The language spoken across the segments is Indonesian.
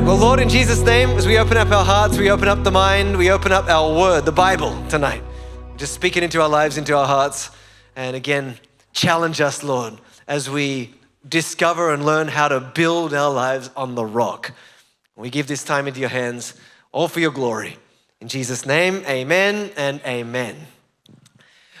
Well, Lord, in Jesus' name, as we open up our hearts, we open up the mind, we open up our word, the Bible tonight. Just speak it into our lives, into our hearts. And again, challenge us, Lord, as we discover and learn how to build our lives on the rock. We give this time into your hands, all for your glory. In Jesus' name, amen and amen.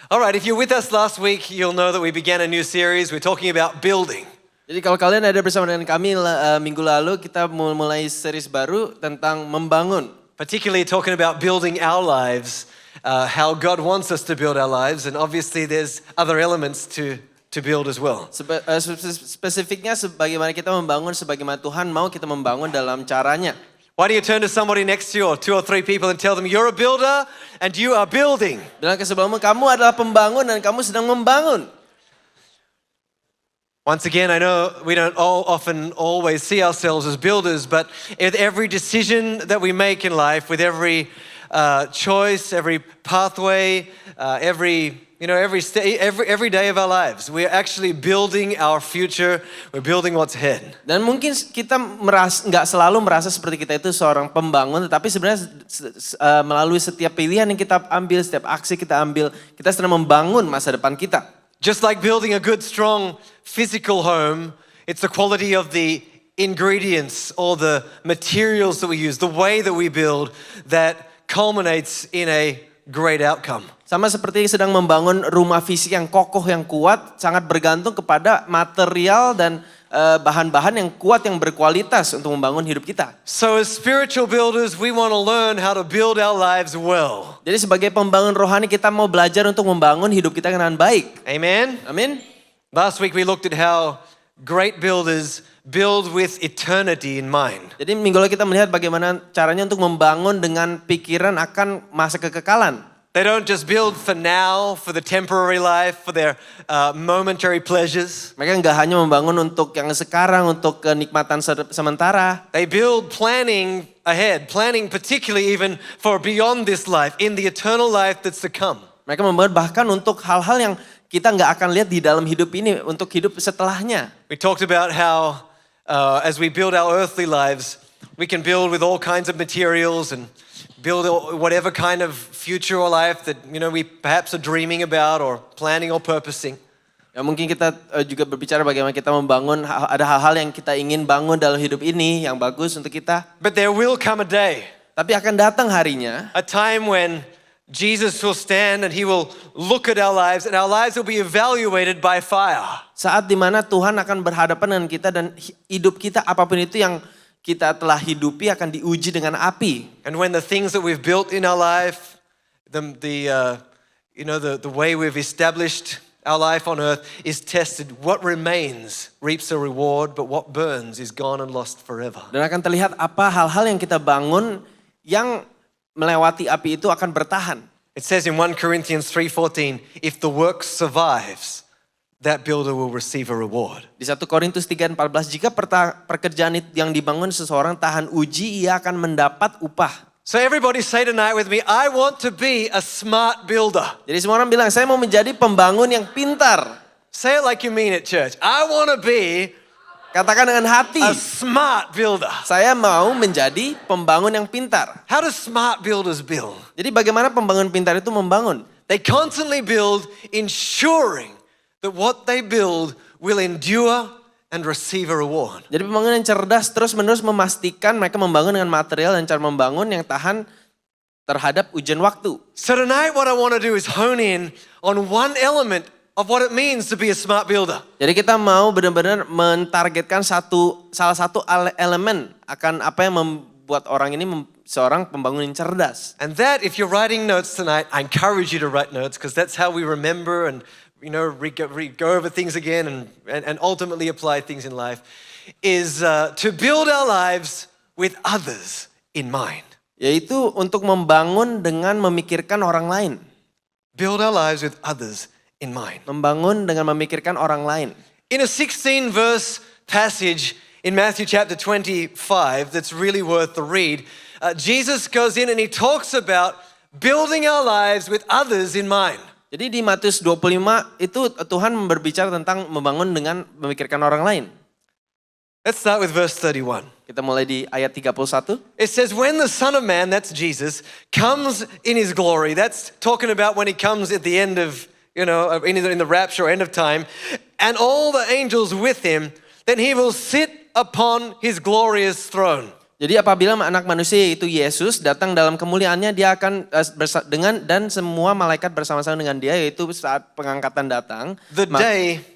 All right, if you're with us last week, you'll know that we began a new series. We're talking about building. Jadi kalau kalian ada bersama dengan kami minggu lalu, kita mulai series baru tentang membangun. Particularly talking about building our lives, how God wants us to build our lives, and obviously there's other elements to build as well. Spesifiknya bagaimana kita membangun, sebagaimana Tuhan mau kita membangun dalam caranya. Why don't you turn to somebody next to you, or 2 or 3 people, and tell them you're a builder and you are building. Bilang ke sebelahmu, kamu adalah pembangun dan kamu sedang membangun. Once again, I know we don't often always see ourselves as builders, but with every decision that we make in life, with every choice, every pathway, every day of our lives, we're actually building our future. We're building what's ahead. Dan mungkin kita nggak selalu merasa seperti kita itu seorang pembangun, tetapi sebenarnya melalui setiap pilihan yang kita ambil, setiap aksi kita ambil, kita sedang membangun masa depan kita. Just like building a good, strong physical home, it's the quality of the ingredients or the materials that we use, the way that we build, that culminates in a great outcome. Sama seperti sedang membangun rumah fisik yang kokoh, yang kuat, sangat bergantung kepada material dan bahan-bahan yang kuat, yang berkualitas untuk membangun hidup kita. So as spiritual builders, we want to learn how to build our lives well. Jadi sebagai pembangun rohani, kita mau belajar untuk membangun hidup kita dengan baik. Amen? Amin. Last week we looked at how great builders build with eternity in mind. Jadi minggu lalu kita melihat bagaimana caranya untuk membangun dengan pikiran akan masa kekekalan. They don't just build for now, for the temporary life, for their momentary pleasures. Mereka nggak hanya membangun untuk yang sekarang, untuk kenikmatan sementara. They build planning ahead, planning particularly even for beyond this life, in the eternal life that's to come. Mereka membangun bahkan untuk hal-hal yang kita nggak akan lihat di dalam hidup ini, untuk hidup setelahnya. We talked about how as we build our earthly lives, we can build with all kinds of materials and build whatever kind of future or life that we perhaps are dreaming about or planning or purposing. Ya mungkin kita juga berbicara bagaimana kita membangun, ada hal-hal yang kita ingin bangun dalam hidup ini yang bagus untuk kita. But there will come a day. Tapi akan datang harinya. A time when Jesus will stand and he will look at our lives and our lives will be evaluated by fire. Saat dimana Tuhan akan berhadapan dengan kita dan hidup kita apapun itu yang kita telah hidupi akan diuji dengan api. And when the things that we've built in our life, the way we've established our life on earth is tested, what remains reaps a reward, but what burns is gone and lost forever. Dan akan terlihat apa hal-hal yang kita bangun yang melewati api itu akan bertahan. It says in 1 Corinthians 3:14, if the work survives, that builder will receive a reward. Di 1 Korintus 3:14, jika pekerjaan yang dibangun seseorang tahan uji, ia akan mendapat upah. So everybody say tonight with me, I want to be a smart builder. Jadi semua orang bilang, saya mau menjadi pembangun yang pintar. Say it like you mean it, church. I want to be, katakan dengan hati, a smart builder. Saya mau menjadi pembangun yang pintar. How do smart builders build? Jadi bagaimana pembangun pintar itu membangun? They constantly build, ensuring that what they build will endure and receive a reward. Jadi pembangun yang cerdas terus-menerus memastikan mereka membangun dengan material dan cara membangun yang tahan terhadap ujian waktu. So tonight what I want to do is hone in on one element of what it means to be a smart builder. Jadi kita mau benar-benar mentargetkan salah satu elemen akan apa yang membuat orang ini seorang pembangun yang cerdas. And that, if you're writing notes tonight, I encourage you to write notes because that's how we remember and go over things again and ultimately apply things in life, is to build our lives with others in mind. Yaitu untuk membangun dengan memikirkan orang lain. Build our lives with others in mind. Membangun dengan memikirkan orang lain. In a 16-verse passage in Matthew chapter 25 that's really worth the read, Jesus goes in and he talks about building our lives with others in mind. Jadi di Matius 25 itu Tuhan berbicara tentang membangun dengan memikirkan orang lain. Let's start with verse 31. Kita mulai di ayat 31. It says, when the Son of Man, that's Jesus, comes in his glory, that's talking about when he comes at the end of, in the rapture or end of time, and all the angels with him, then he will sit upon his glorious throne. Jadi apabila anak manusia yaitu Yesus datang dalam kemuliaannya, dia akan dan semua malaikat bersama-sama dengan dia, yaitu saat pengangkatan datang,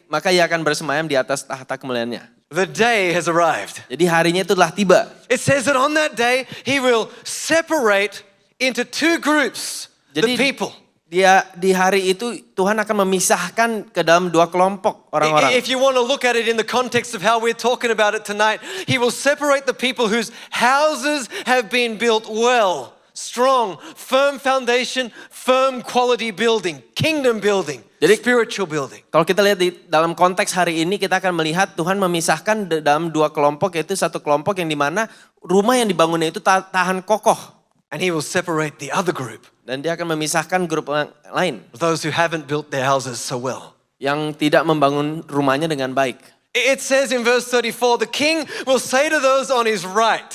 maka ia akan bersemayam di atas tahta kemuliaannya. The day has arrived. Jadi harinya itu telah tiba. It says that on that day, he will separate into two groups, the people. Dia di hari itu Tuhan akan memisahkan ke dalam dua kelompok orang-orang. If you want to look at it in the context of how we're talking about it tonight, he will separate the people whose houses have been built well, strong, firm foundation, firm quality building, kingdom building, spiritual building. Kalau kita lihat di dalam konteks hari ini, kita akan melihat Tuhan memisahkan dalam dua kelompok, yaitu satu kelompok yang dimana rumah yang dibangunnya itu tahan kokoh. And he will separate the other group. Dan dia akan memisahkan grup lain. Those who haven't built their houses so well. Yang tidak membangun rumahnya dengan baik. It says in verse 34, the king will say to those on his right,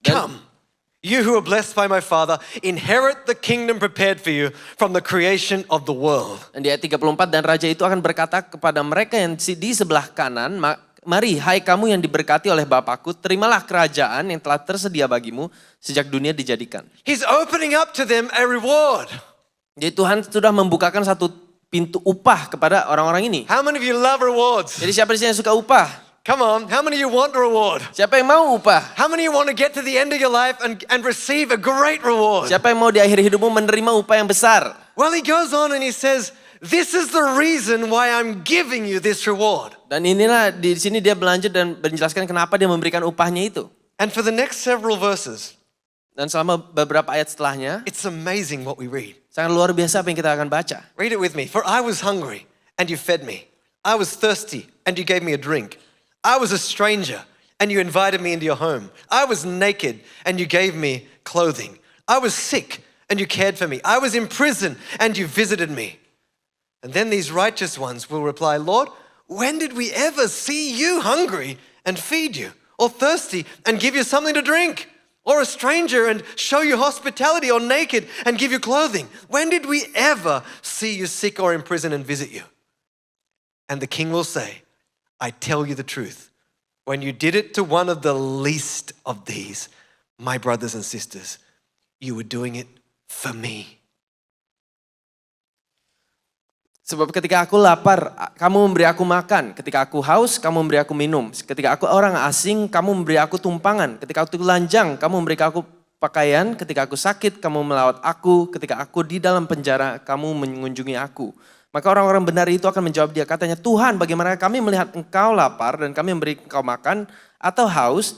come, you who are blessed by my Father, inherit the kingdom prepared for you from the creation of the world. Dan di ayat 34, dan raja itu akan berkata kepada mereka yang di sebelah kanan, mari hai kamu yang diberkati oleh Bapakku, terimalah kerajaan yang telah tersedia bagimu sejak dunia dijadikan. He's opening up to them a reward. Jadi Tuhan sudah membukakan satu pintu upah kepada orang-orang ini. How many of you love rewards? Jadi siapa di sini yang suka upah? Come on, how many of you want a reward? Siapa yang mau upah? How many of you want to get to the end of your life and receive a great reward? Siapa yang mau di akhir hidupmu menerima upah yang besar? Well, he goes on and he says, this is the reason why I'm giving you this reward. Dan inilah di sini dia berlanjut dan menjelaskan kenapa dia memberikan upahnya itu. And for the next several verses, dan selama beberapa ayat setelahnya, it's amazing what we read. Sangat luar biasa apa yang kita akan baca. Read it with me. For I was hungry and you fed me. I was thirsty and you gave me a drink. I was a stranger and you invited me into your home. I was naked and you gave me clothing. I was sick and you cared for me. I was in prison and you visited me. And then these righteous ones will reply, Lord, when did we ever see you hungry and feed you, or thirsty and give you something to drink, or a stranger and show you hospitality, or naked and give you clothing? When did we ever see you sick or in prison and visit you? And the king will say, I tell you the truth. When you did it to one of the least of these, my brothers and sisters, you were doing it for me. Sebab ketika aku lapar, kamu memberi aku makan. Ketika aku haus, kamu memberi aku minum. Ketika aku orang asing, kamu memberi aku tumpangan. Ketika aku telanjang, kamu memberi aku pakaian. Ketika aku sakit, kamu melawat aku. Ketika aku di dalam penjara, kamu mengunjungi aku. Maka orang-orang benar itu akan menjawab dia, katanya, Tuhan, bagaimana kami melihat engkau lapar dan kami memberi engkau makan, atau haus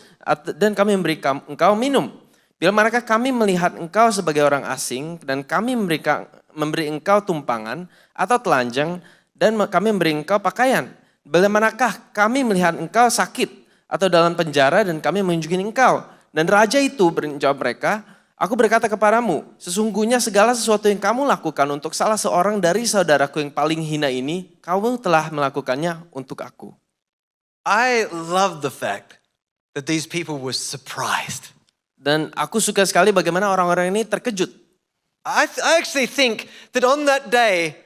dan kami memberi engkau minum? Bila manakah kami melihat engkau sebagai orang asing dan kami memberi engkau tumpangan atau telanjang dan kami memberi engkau pakaian? Bila manakah kami melihat engkau sakit atau dalam penjara dan kami mengunjungi engkau? Dan raja itu menjawab mereka, aku berkata kepadamu, sesungguhnya segala sesuatu yang kamu lakukan untuk salah seorang dari saudaraku yang paling hina ini, kamu telah melakukannya untuk aku. I love the fact that these people were surprised. Dan aku suka sekali bagaimana orang-orang ini terkejut. I actually think that on that day,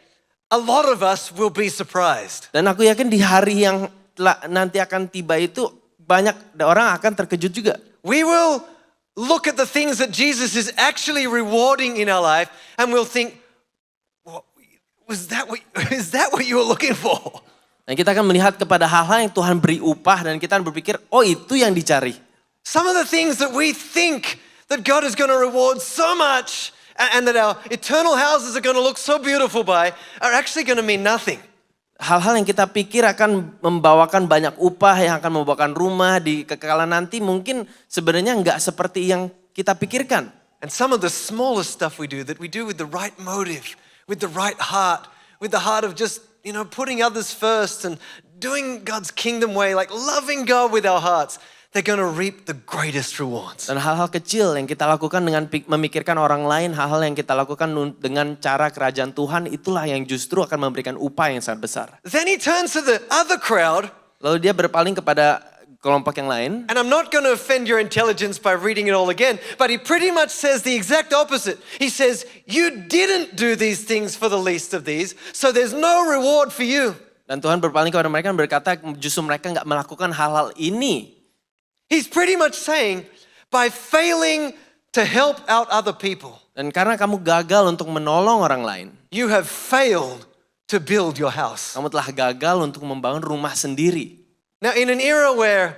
a lot of us will be surprised. Dan aku yakin di hari yang nanti akan tiba itu banyak orang akan terkejut juga. We will look at the things that Jesus is actually rewarding in our life and we'll think, is that what you were looking for? Dan kita akan melihat kepada hal-hal yang Tuhan beri upah dan kita akan berpikir, oh itu yang dicari. Some of the things that we think that God is going to reward so much and that our eternal houses are going to look so beautiful by are actually going to mean nothing. Hal-hal yang kita pikir akan membawakan banyak upah, yang akan membawakan rumah di kekekalan nanti mungkin sebenarnya enggak seperti yang kita pikirkan. And some of the smallest stuff we do with the right motive, with the right heart, with the heart of just, putting others first and doing God's kingdom way, like loving God with our hearts. They're going to reap the greatest rewards. Dan hal-hal kecil yang kita lakukan dengan memikirkan orang lain, hal-hal yang kita lakukan dengan cara kerajaan Tuhan, itulah yang justru akan memberikan upah yang sangat besar. Then he turns to the other crowd. Lalu dia berpaling kepada kelompok yang lain. And I'm not going to offend your intelligence by reading it all again, but he pretty much says the exact opposite. He says, you didn't do these things for the least of these, so there's no reward for you. Dan Tuhan berpaling kepada mereka dan berkata justru mereka nggak melakukan hal-hal ini. He's pretty much saying, by failing to help out other people, Dan karena kamu gagal untuk menolong orang lain, you have failed to build your house. kamu telah gagal untuk membangun rumah sendiri. Now, in an era where,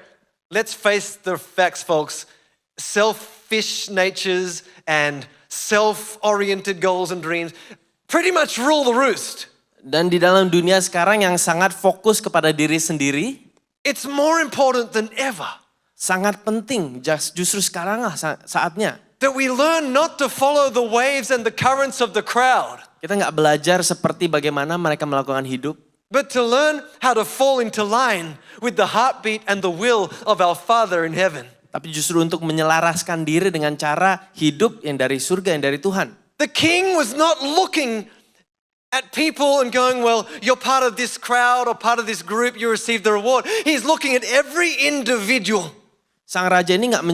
let's face the facts, folks, selfish natures and self-oriented goals and dreams pretty much rule the roost. Dan di dalam dunia sekarang yang sangat fokus kepada diri sendiri, It's more important than ever sangat penting justru sekarang lah saatnya. that we learn not to follow the waves and the currents of the crowd, Kita nggak belajar seperti bagaimana mereka melakukan hidup, but to learn how to fall into line with the heartbeat and the will of our Father in heaven. tapi justru untuk menyelaraskan diri dengan cara hidup yang dari surga, yang dari Tuhan. The king was not looking at people and going, well, you're part of this crowd or part of this group, you receive the reward. He's looking at every individual. Sang raja ini nggak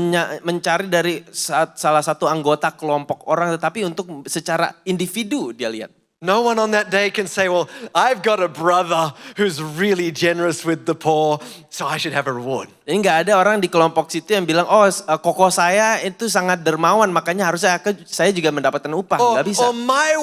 mencari dari salah satu anggota kelompok orang, tetapi untuk secara individu dia lihat. No one on that day can say, well, I've got a brother who's really generous with the poor, so I should have a reward. Jadi nggak ada orang di kelompok situ yang bilang, oh koko saya itu sangat dermawan, makanya harusnya saya juga mendapatkan upah. Nggak bisa. Or my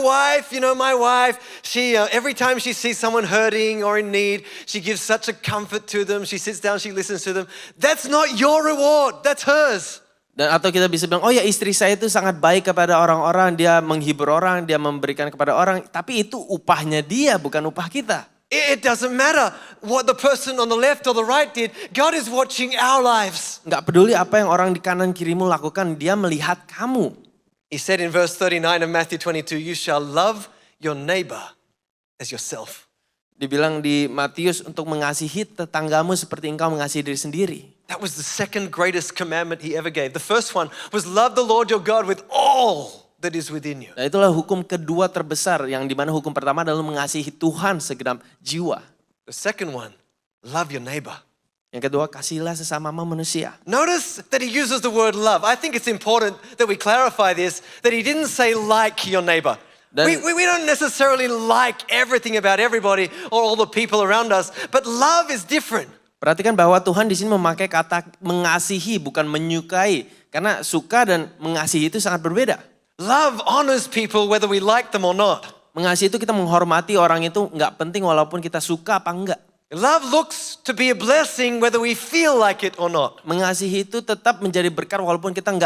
wife, she every time she sees someone hurting or in need, she gives such a comfort to them. She sits down, she listens to them. That's not your reward, that's hers. Dan atau kita bisa bilang, oh ya istri saya itu sangat baik kepada orang-orang, dia menghibur orang, dia memberikan kepada orang. Tapi itu upahnya dia, bukan upah kita. It doesn't matter what the person on the left or the right did. God is watching our lives. Nggak peduli apa yang orang di kanan kirimu lakukan, dia melihat kamu. He said in verse 39 of Matthew 22, you shall love your neighbor as yourself. Dibilang di Matius untuk mengasihi tetanggamu seperti engkau mengasihi diri sendiri. That was the second greatest commandment he ever gave. The first one was love the Lord your God with all that is within you. Nah itulah hukum kedua terbesar, yang dimana hukum pertama adalah mengasihi Tuhan segenap jiwa. The second one, love your neighbor. Yang kedua, kasihilah sesama manusia. Notice that he uses the word love. I think it's important that we clarify this, that he didn't say like your neighbor. We don't necessarily like everything about everybody or all the people around us, but love is different. Perhatikan bahwa Tuhan di sini memakai kata mengasihi, bukan menyukai. Karena suka dan mengasihi itu sangat berbeda. Love honors people whether we like them or not. Mengasihi itu kita menghormati orang itu nggak penting walaupun kita suka apa enggak. Love looks to be a blessing whether we feel like it or not. Mengasihi itu tetap menjadi berkat walaupun kita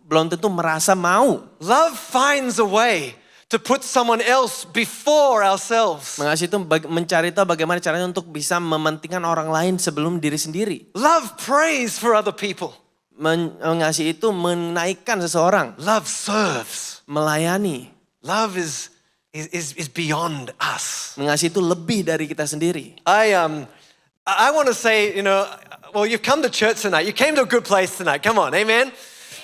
belum tentu merasa mau. Love finds a way to put someone else before ourselves. Mengasihi itu mencari tahu bagaimana caranya untuk bisa mementingkan orang lain sebelum diri sendiri. Love prays for other people. Mengasihi itu menaikkan seseorang. Love serves. Melayani. Love is beyond us. Mengasihi itu lebih dari kita sendiri. I want to say, well, you've come to church tonight. You came to a good place tonight. Come on, amen.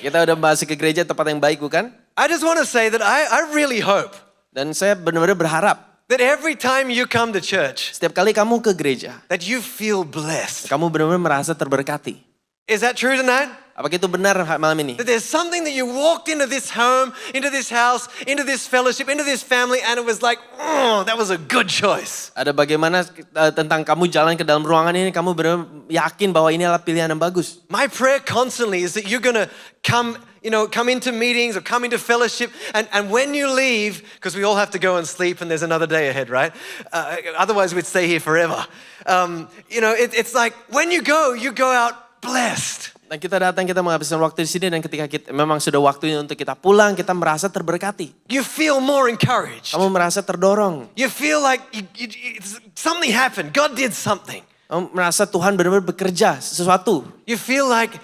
Kita udah masuk ke gereja, tempat yang baik, bukan? I just want to say that I really hope Dan saya benar-benar berharap that every time you come to church, setiap kali kamu ke gereja, that you feel blessed. kamu benar-benar merasa terberkati. Is that true tonight? Apakah itu benar malam ini? That there's something that you walked into this home, into this house, into this fellowship, into this family, and it was like, oh, that was a good choice. Ada bagaimana tentang kamu jalan ke dalam ruangan ini, kamu benar yakin bahwa ini adalah pilihan yang bagus. My prayer constantly is that you're going to come into meetings or come into fellowship, and when you leave, because we all have to go and sleep and there's another day ahead, right? Otherwise we'd stay here forever. It's like when you go out blessed. Dan kita datang, kita menghabiskan waktu di sini, dan ketika kita memang sudah waktunya untuk kita pulang, kita merasa terberkati. You feel more encouraged. Kamu merasa terdorong. You feel like something happened. God did something. Kamu merasa Tuhan benar-benar bekerja sesuatu. You feel like,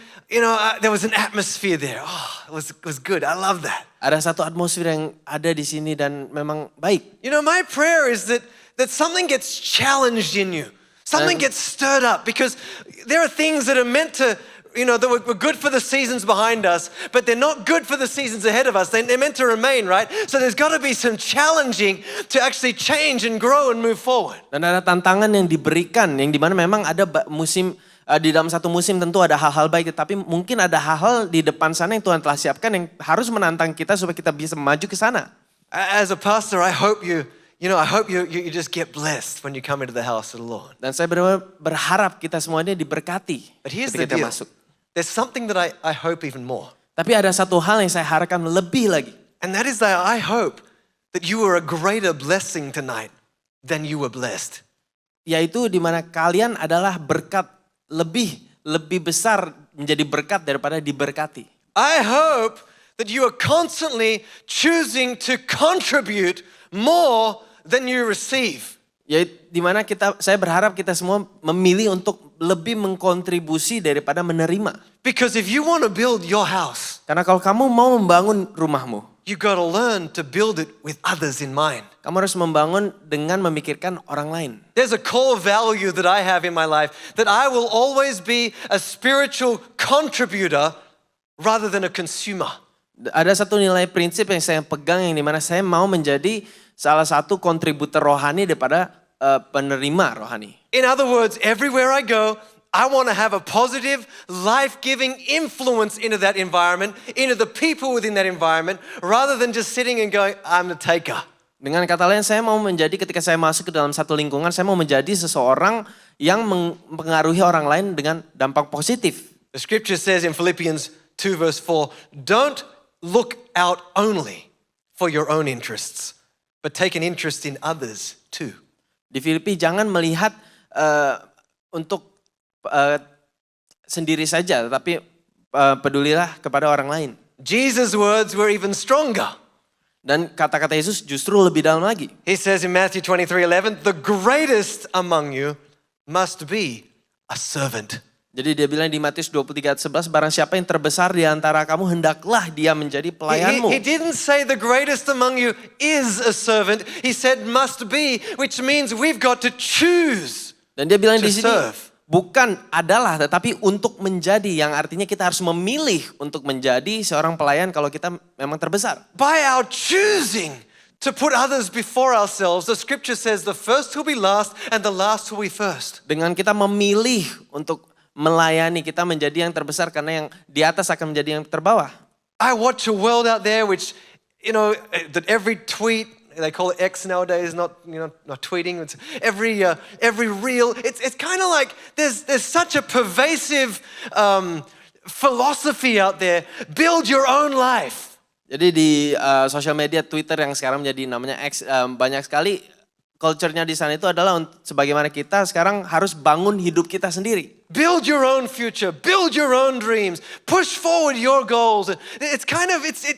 there was an atmosphere there. Oh, it was good. I love that. Ada satu atmosfer yang ada di sini dan memang baik. My prayer is that something gets challenged in you. Something gets stirred up, because there are things that are meant to, that were good for the seasons behind us, but they're not good for the seasons ahead of us. They're meant to remain, right? So there's got to be some challenging to actually change and grow and move forward. Dan ada tantangan yang diberikan, yang dimana memang ada musim di dalam satu musim tentu ada hal-hal baik, tapi mungkin ada hal-hal di depan sana yang Tuhan telah siapkan yang harus menantang kita supaya kita bisa maju ke sana. As a pastor, I hope I hope you just get blessed when you come into the house of the Lord. Dan saya benar-benar berharap kita semuanya diberkati But here's the ketika kita deal. masuk. There's something that I hope even more. Tapi ada satu hal yang saya harapkan lebih lagi. And that is that I hope that you are a greater blessing tonight than you were blessed. Yaitu di mana kalian adalah berkat lebih besar menjadi berkat daripada diberkati. I hope that you are constantly choosing to contribute more than you receive. Yaitu di mana saya berharap kita semua memilih untuk lebih mengkontribusi daripada menerima. Because if you want to build your house, Karena kalau kamu mau membangun rumahmu, you got to learn to build it with others in mind. kamu harus membangun dengan memikirkan orang lain. There's a core value that I have in my life that I will always be a spiritual contributor rather than a consumer. Ada satu nilai prinsip yang saya pegang yang dimana saya mau menjadi salah satu kontributor rohani daripada penerima rohani. In other words, everywhere I go, I want to have a positive, life-giving influence into that environment, into the people within that environment, rather than just sitting and going, I'm the taker. Dengan kata lain, saya mau menjadi ketika saya masuk ke dalam satu lingkungan, saya mau menjadi seseorang yang mempengaruhi orang lain dengan dampak positif. The scripture says in Philippians 2 verse 4, don't look out only for your own interests, but take an interest in others too. Di Filipi jangan melihat untuk sendiri saja, tapi pedulilah kepada orang lain. Jesus' words were even stronger. Dan kata-kata Yesus justru lebih dalam lagi. He says in Matthew 23:11, the greatest among you must be a servant. Jadi dia bilang di Matius 23:11, barang siapa yang terbesar di antara kamu, hendaklah dia menjadi pelayanmu. He didn't say the greatest among you is a servant. He said must be, which means we've got to choose. Dan dia bilang to di sini, serve. bukan adalah, tetapi untuk menjadi, yang artinya kita harus memilih untuk menjadi seorang pelayan kalau kita memang terbesar. By our choosing to put others before ourselves, the scripture says the first will be last and the last will be first. Dengan kita memilih untuk melayani, kita menjadi yang terbesar karena yang di atas akan menjadi yang terbawah. I watch a world out there which, that every tweet, they call it X nowadays, not tweeting. It's every reel. It's kind of like there's such a pervasive philosophy out there. Build your own life. Jadi di sosial media Twitter yang sekarang menjadi namanya X, banyak sekali culture-nya di sana itu adalah sebagaimana kita sekarang harus bangun hidup kita sendiri. Build your own future. Build your own dreams. Push forward your goals. It's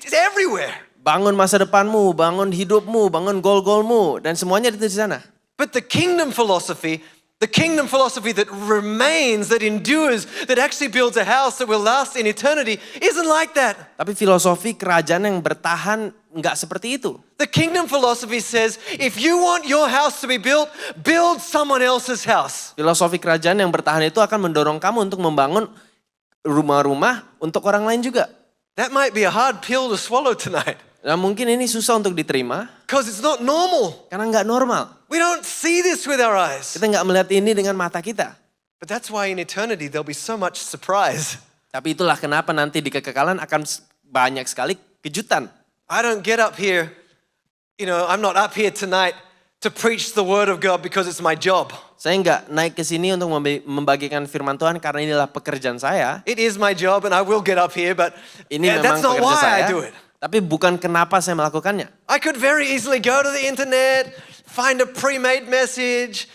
everywhere. Bangun masa depanmu, bangun hidupmu, bangun goal-goalmu, dan semuanya itu di sana. But the kingdom philosophy that remains, that endures, that actually builds a house that will last in eternity, isn't like that. Tapi filosofi kerajaan yang bertahan enggak seperti itu. The kingdom philosophy says, if you want your house to be built, build someone else's house. Filosofi kerajaan yang bertahan itu akan mendorong kamu untuk membangun rumah-rumah untuk orang lain juga. That might be a hard pill to swallow tonight. Nah mungkin ini susah untuk diterima. Because it's not normal. Karena enggak normal. We don't see this with our eyes. Kita enggak melihat ini dengan mata kita. But that's why in eternity there'll be so much surprise. Tapi itulah kenapa nanti di kekekalan akan banyak sekali kejutan. I don't get up here, I'm not up here tonight to preach the word of God because it's my job. Saya enggak naik ke sini untuk membagikan firman Tuhan karena inilah pekerjaan saya. It is my job and I will get up here, but Ini memang that's not pekerjaan why saya. I do it. Tapi bukan kenapa saya melakukannya. I could very easily go to the internet, find a pre-made message,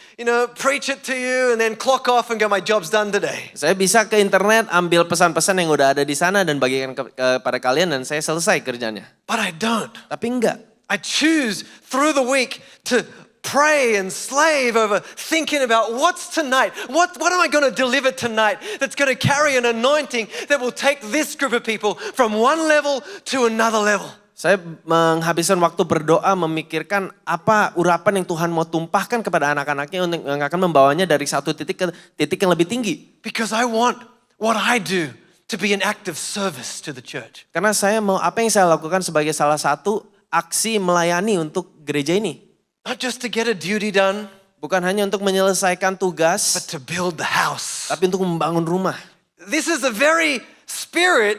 preach it to you and then clock off and go, my job's done today. Saya bisa ke internet, ambil pesan-pesan yang udah ada di sana dan bagikan kepada kalian dan saya selesai kerjanya. But I don't. Tapi enggak. I choose through the week to pray and slave over thinking about what's tonight. What am I going to deliver tonight that's going to carry an anointing that will take this group of people from one level to another level. Saya menghabiskan waktu berdoa memikirkan apa urapan yang Tuhan mau tumpahkan kepada anak-anaknya yang akan membawanya dari satu titik ke titik yang lebih tinggi. Because I want what I do to be an act of service to the church. Karena saya mau apa yang saya lakukan sebagai salah satu aksi melayani untuk gereja ini. Not just to get a duty done. Bukan hanya untuk menyelesaikan but tugas, to build the house. tapi untuk membangun rumah. This is the very spirit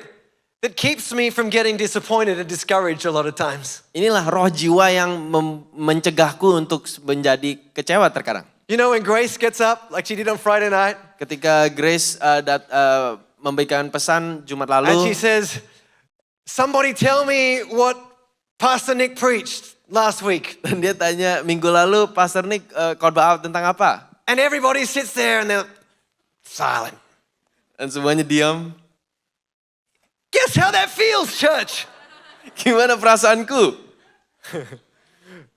that keeps me from getting disappointed and discouraged a lot of times. Inilah roh jiwa yang mencegahku untuk menjadi kecewa terkadang. You know when Grace gets up like she did on Friday night Ketika Grace memberikan pesan Jumat and lalu, she says, somebody tell me what Pastor Nick preached last week. dan dia tanya, minggu lalu Pastor Nick khotbah tentang apa? And everybody sits there and they're silent. Dan semuanya diam. Guess how that feels, church? Gimana perasaanku?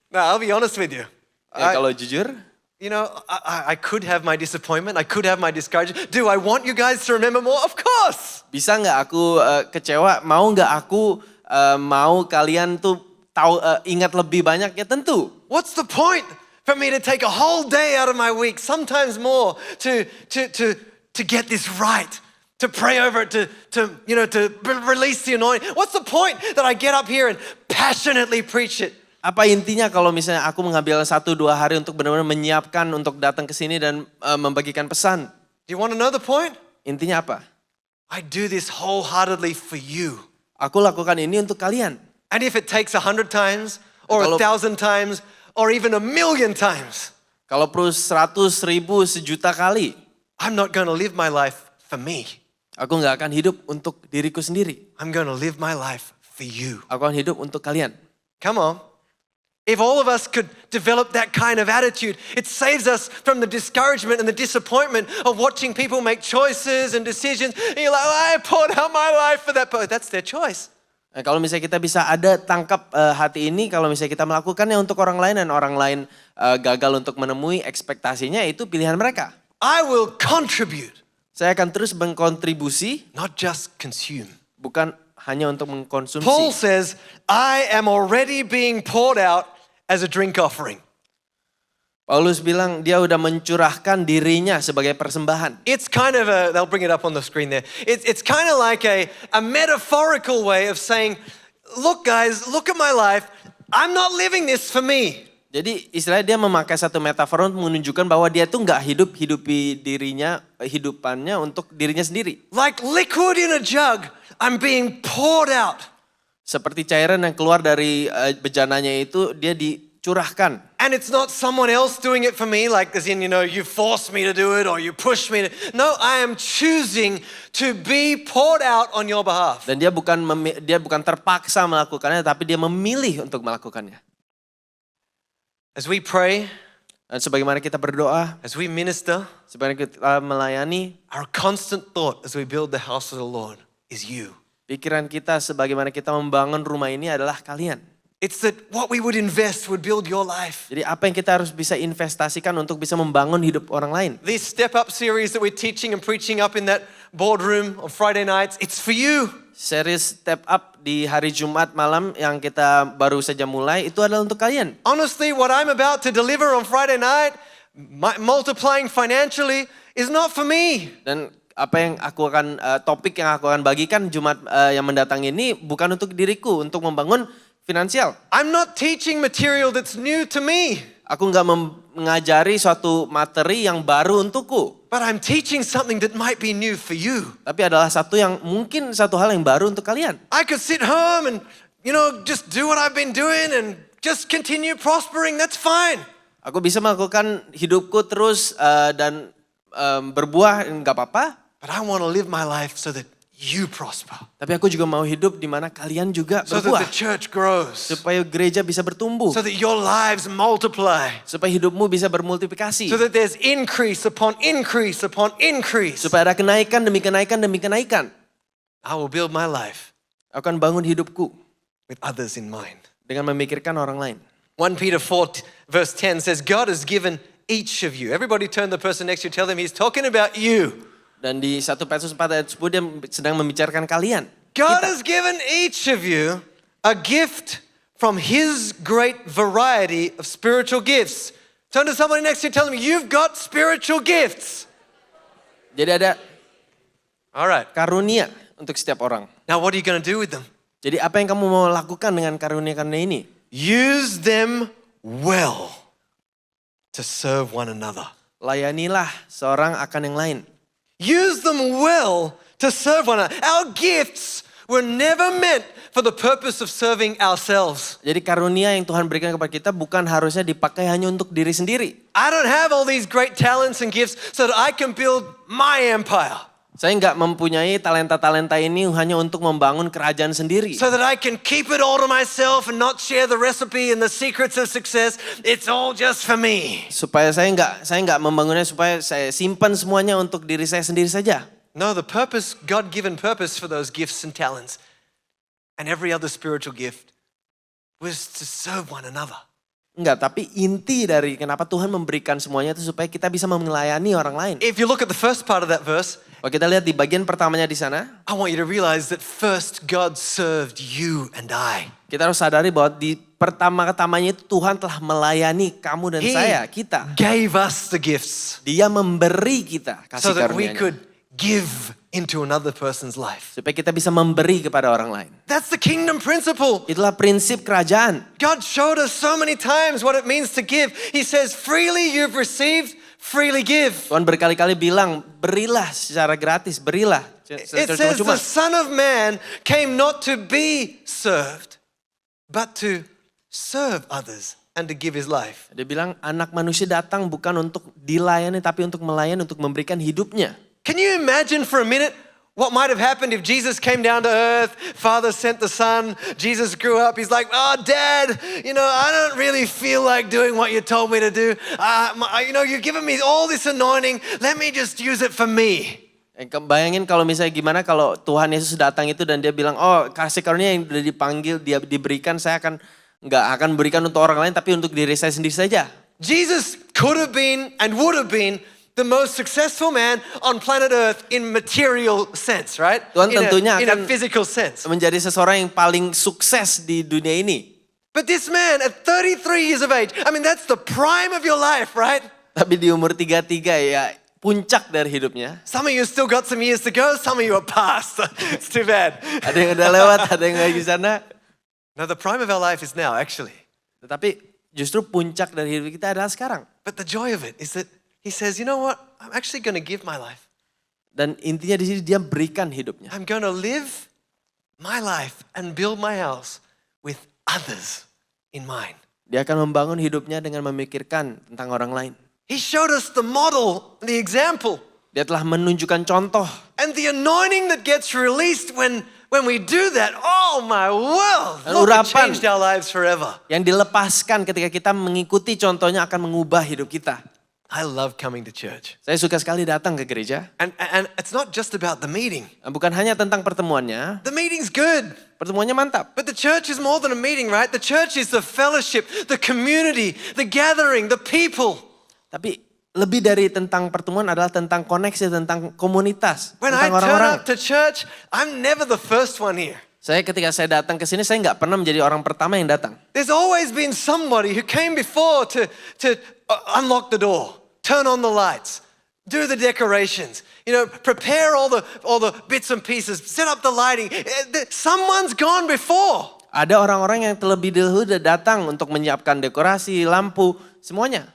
No, I'll be honest with you. Kalau jujur, You know, I could have my disappointment. I could have my discouragement. Do I want you guys to remember more? Of course. bisa nggak aku kecewa? Mau nggak aku mau kalian tuh tahu ingat lebih banyak? Ya tentu. What's the point for me to take a whole day out of my week, sometimes more, to get this right, to pray over it, to release the anointing? What's the point that I get up here and passionately preach it? Apa intinya kalau misalnya aku mengambil 1-2 hari untuk benar-benar menyiapkan untuk datang ke sini dan membagikan pesan? Do you want to know the point? Intinya apa? I do this wholeheartedly for you. Aku lakukan ini untuk kalian. And if it takes 100 times, or 1,000 times, or even 1,000,000 times, Kalau perlu 100, 1000, sejuta kali, I'm not going to live my life for me. aku nggak akan hidup untuk diriku sendiri. I'm going to live my life for you. Aku akan hidup untuk kalian. Come on. If all of us could develop that kind of attitude, it saves us from the discouragement and the disappointment of watching people make choices and decisions. And you're like, oh, I poured out my life for that. But that's their choice. Nah, kalau misalnya kita bisa ada tangkap hati ini, kalau misalnya kita melakukannya untuk orang lain dan orang lain gagal untuk menemui ekspektasinya, itu pilihan mereka. I will contribute, Saya akan terus mengkontribusi, not just consume. bukan hanya untuk mengkonsumsi. Paul says, I am already being poured out as a drink offering. Paulus bilang dia udah mencurahkan dirinya sebagai persembahan. It's kind of they'll bring it up on the screen there. It's kind of like a metaphorical way of saying, look guys, look at my life. I'm not living this for me. Jadi istilahnya dia memakai satu metafor untuk menunjukkan bahwa dia tuh nggak hidupi dirinya, hidupannya untuk dirinya sendiri. Like liquid in a jug, I'm being poured out. Seperti cairan yang keluar dari bejananya itu dia dicurahkan. And it's not someone else doing it for me, like as in, you force me to do it or you push me to. No, I am choosing to be poured out on your behalf. Dan dia bukan terpaksa melakukannya, tapi dia memilih untuk melakukannya. As we pray, Dan sebagaimana kita berdoa, as we minister, sebagaimana kita melayani, our constant thought as we build the house of the Lord is you. pikiran kita sebagaimana kita membangun rumah ini adalah kalian. It's that what we would invest would build your life. Jadi apa yang kita harus bisa investasikan untuk bisa membangun hidup orang lain. This step up series that we're teaching and preaching up in that boardroom on Friday nights, it's for you. Series Step Up di hari Jumat malam yang kita baru saja mulai itu adalah untuk kalian. Honestly, what I'm about to deliver on Friday night, multiplying financially, is not for me. Dan apa yang aku akan, topik yang aku akan bagikan Jumat yang mendatang ini bukan untuk diriku, untuk membangun finansial. I'm not teaching material that's new to me. Aku nggak mengajari suatu materi yang baru untukku. But I'm teaching something that might be new for you. Tapi adalah mungkin satu hal yang baru untuk kalian. I could sit home and, just do what I've been doing and just continue prospering. That's fine. Aku bisa melakukan hidupku terus dan berbuah, nggak apa-apa. But I want to live my life so that you prosper. Tapi aku juga mau hidup di mana kalian juga So that berbuah. the church grows. Supaya gereja bisa bertumbuh. So that your lives multiply. Supaya hidupmu bisa bermultiplikasi. So that there's increase upon increase upon increase. Supaya ada kenaikan demi kenaikan demi kenaikan. I will build my life Aku akan bangun hidupku with others in mind. dengan memikirkan orang lain. 1 Peter 4 verse 10 says, God has given each of you. Everybody turn the person next to you, tell them he's talking about you. Dan di 1 Petrus 4 ayat 10 dia sedang membicarakan kalian. God has given each of you a gift from his great variety of spiritual gifts. Turn to somebody next to you, tell them you've got spiritual gifts. Jadi ada All right. karunia untuk setiap orang. Now what are you going to do with them? Jadi apa yang kamu mau lakukan dengan karunia-karunia ini? Use them well. to serve one another. Layanilah seorang akan yang lain. Use them well to serve one another. Our gifts were never meant for the purpose of serving ourselves. Jadi karunia yang Tuhan berikan kepada kita bukan harusnya dipakai hanya untuk diri sendiri. I don't have all these great talents and gifts so that I can build my empire. Saya nggak mempunyai talenta-talenta ini hanya untuk membangun kerajaan sendiri. So that I can keep it all to myself and not share the recipe and the secrets of success. It's all just for me. Supaya saya nggak membangunnya supaya saya simpan semuanya untuk diri saya sendiri saja. No, the purpose, God-given purpose for those gifts and talents and every other spiritual gift was to serve one another. Enggak, tapi inti dari kenapa Tuhan memberikan semuanya itu supaya kita bisa melayani orang lain. If you look at the first part of that verse, Kalau kita lihat di bagian pertamanya di sana, I want you to realize that first God served you and I. kita harus sadari bahwa di pertama-tamanya itu Tuhan telah melayani kamu dan saya, kita. Gave us the gifts Dia memberi kita so kasih that we karunia-Nya. could give into another person's life. Supaya kita bisa memberi kepada orang lain. That's the kingdom principle. Itulah prinsip kerajaan. God showed us so many times what it means to give. He says, freely you've received, freely give. Tuhan berkali-kali bilang, berilah secara gratis, berilah. It Secara says cuma-cuma. the Son of Man came not to be served, but to serve others and to give his life. Dia bilang anak manusia datang bukan untuk dilayani tapi untuk melayani, untuk memberikan hidupnya. Can you imagine for a minute what might have happened if Jesus came down to earth, Father sent the Son, Jesus grew up, he's like, oh Dad, I don't really feel like doing what you told me to do. You've given me all this anointing, let me just use it for me. Bayangin kalau misalnya gimana kalau Tuhan Yesus datang itu dan dia bilang, oh kasih karunia yang sudah dipanggil, dia diberikan, saya nggak akan berikan untuk orang lain tapi untuk diri saya sendiri saja. Jesus could have been and would have been the most successful man on planet Earth in material sense, right? Tuhan tentunya in a akan physical sense. menjadi seseorang yang paling sukses di dunia ini. But this man at 33 years of age, that's the prime of your life, right? Tapi di umur 33 ya puncak dari hidupnya. Some of you still got some years to go, some of you are past. It's too bad. Ada yang udah lewat, ada yang lagi di sana. No, the prime of our life is now, actually. Tetapi justru puncak dari hidup kita adalah sekarang. But the joy of it is that he says, you know what? I'm actually going to give my life. Dan intinya di sini dia berikan hidupnya. I'm going to live my life and build my house with others in mind. Dia akan membangun hidupnya dengan memikirkan tentang orang lain. He showed us the model, the example. Dia telah menunjukkan contoh. And the anointing that gets released when we do that, oh my world, Dan look, it urapan changed our lives forever. yang dilepaskan ketika kita mengikuti contohnya akan mengubah hidup kita. I love coming to church. Saya suka sekali datang ke gereja. And it's not just about the meeting. Bukan hanya tentang pertemuannya. The meeting's good. Pertemuannya mantap. But the church is more than a meeting, right? The church is the fellowship, the community, the gathering, the people. Tapi lebih dari tentang pertemuan adalah tentang koneksi, tentang komunitas, When I tentang turn orang-orang. up to church, I'm never the first one here. Ketika saya datang ke sini, saya nggak pernah menjadi orang pertama yang datang. There's always been somebody who came before to unlock the door, turn on the lights, do the decorations, prepare all the bits and pieces, set up the lighting. Someone's gone before. Ada orang-orang yang terlebih dahulu sudah datang untuk menyiapkan dekorasi, lampu, semuanya.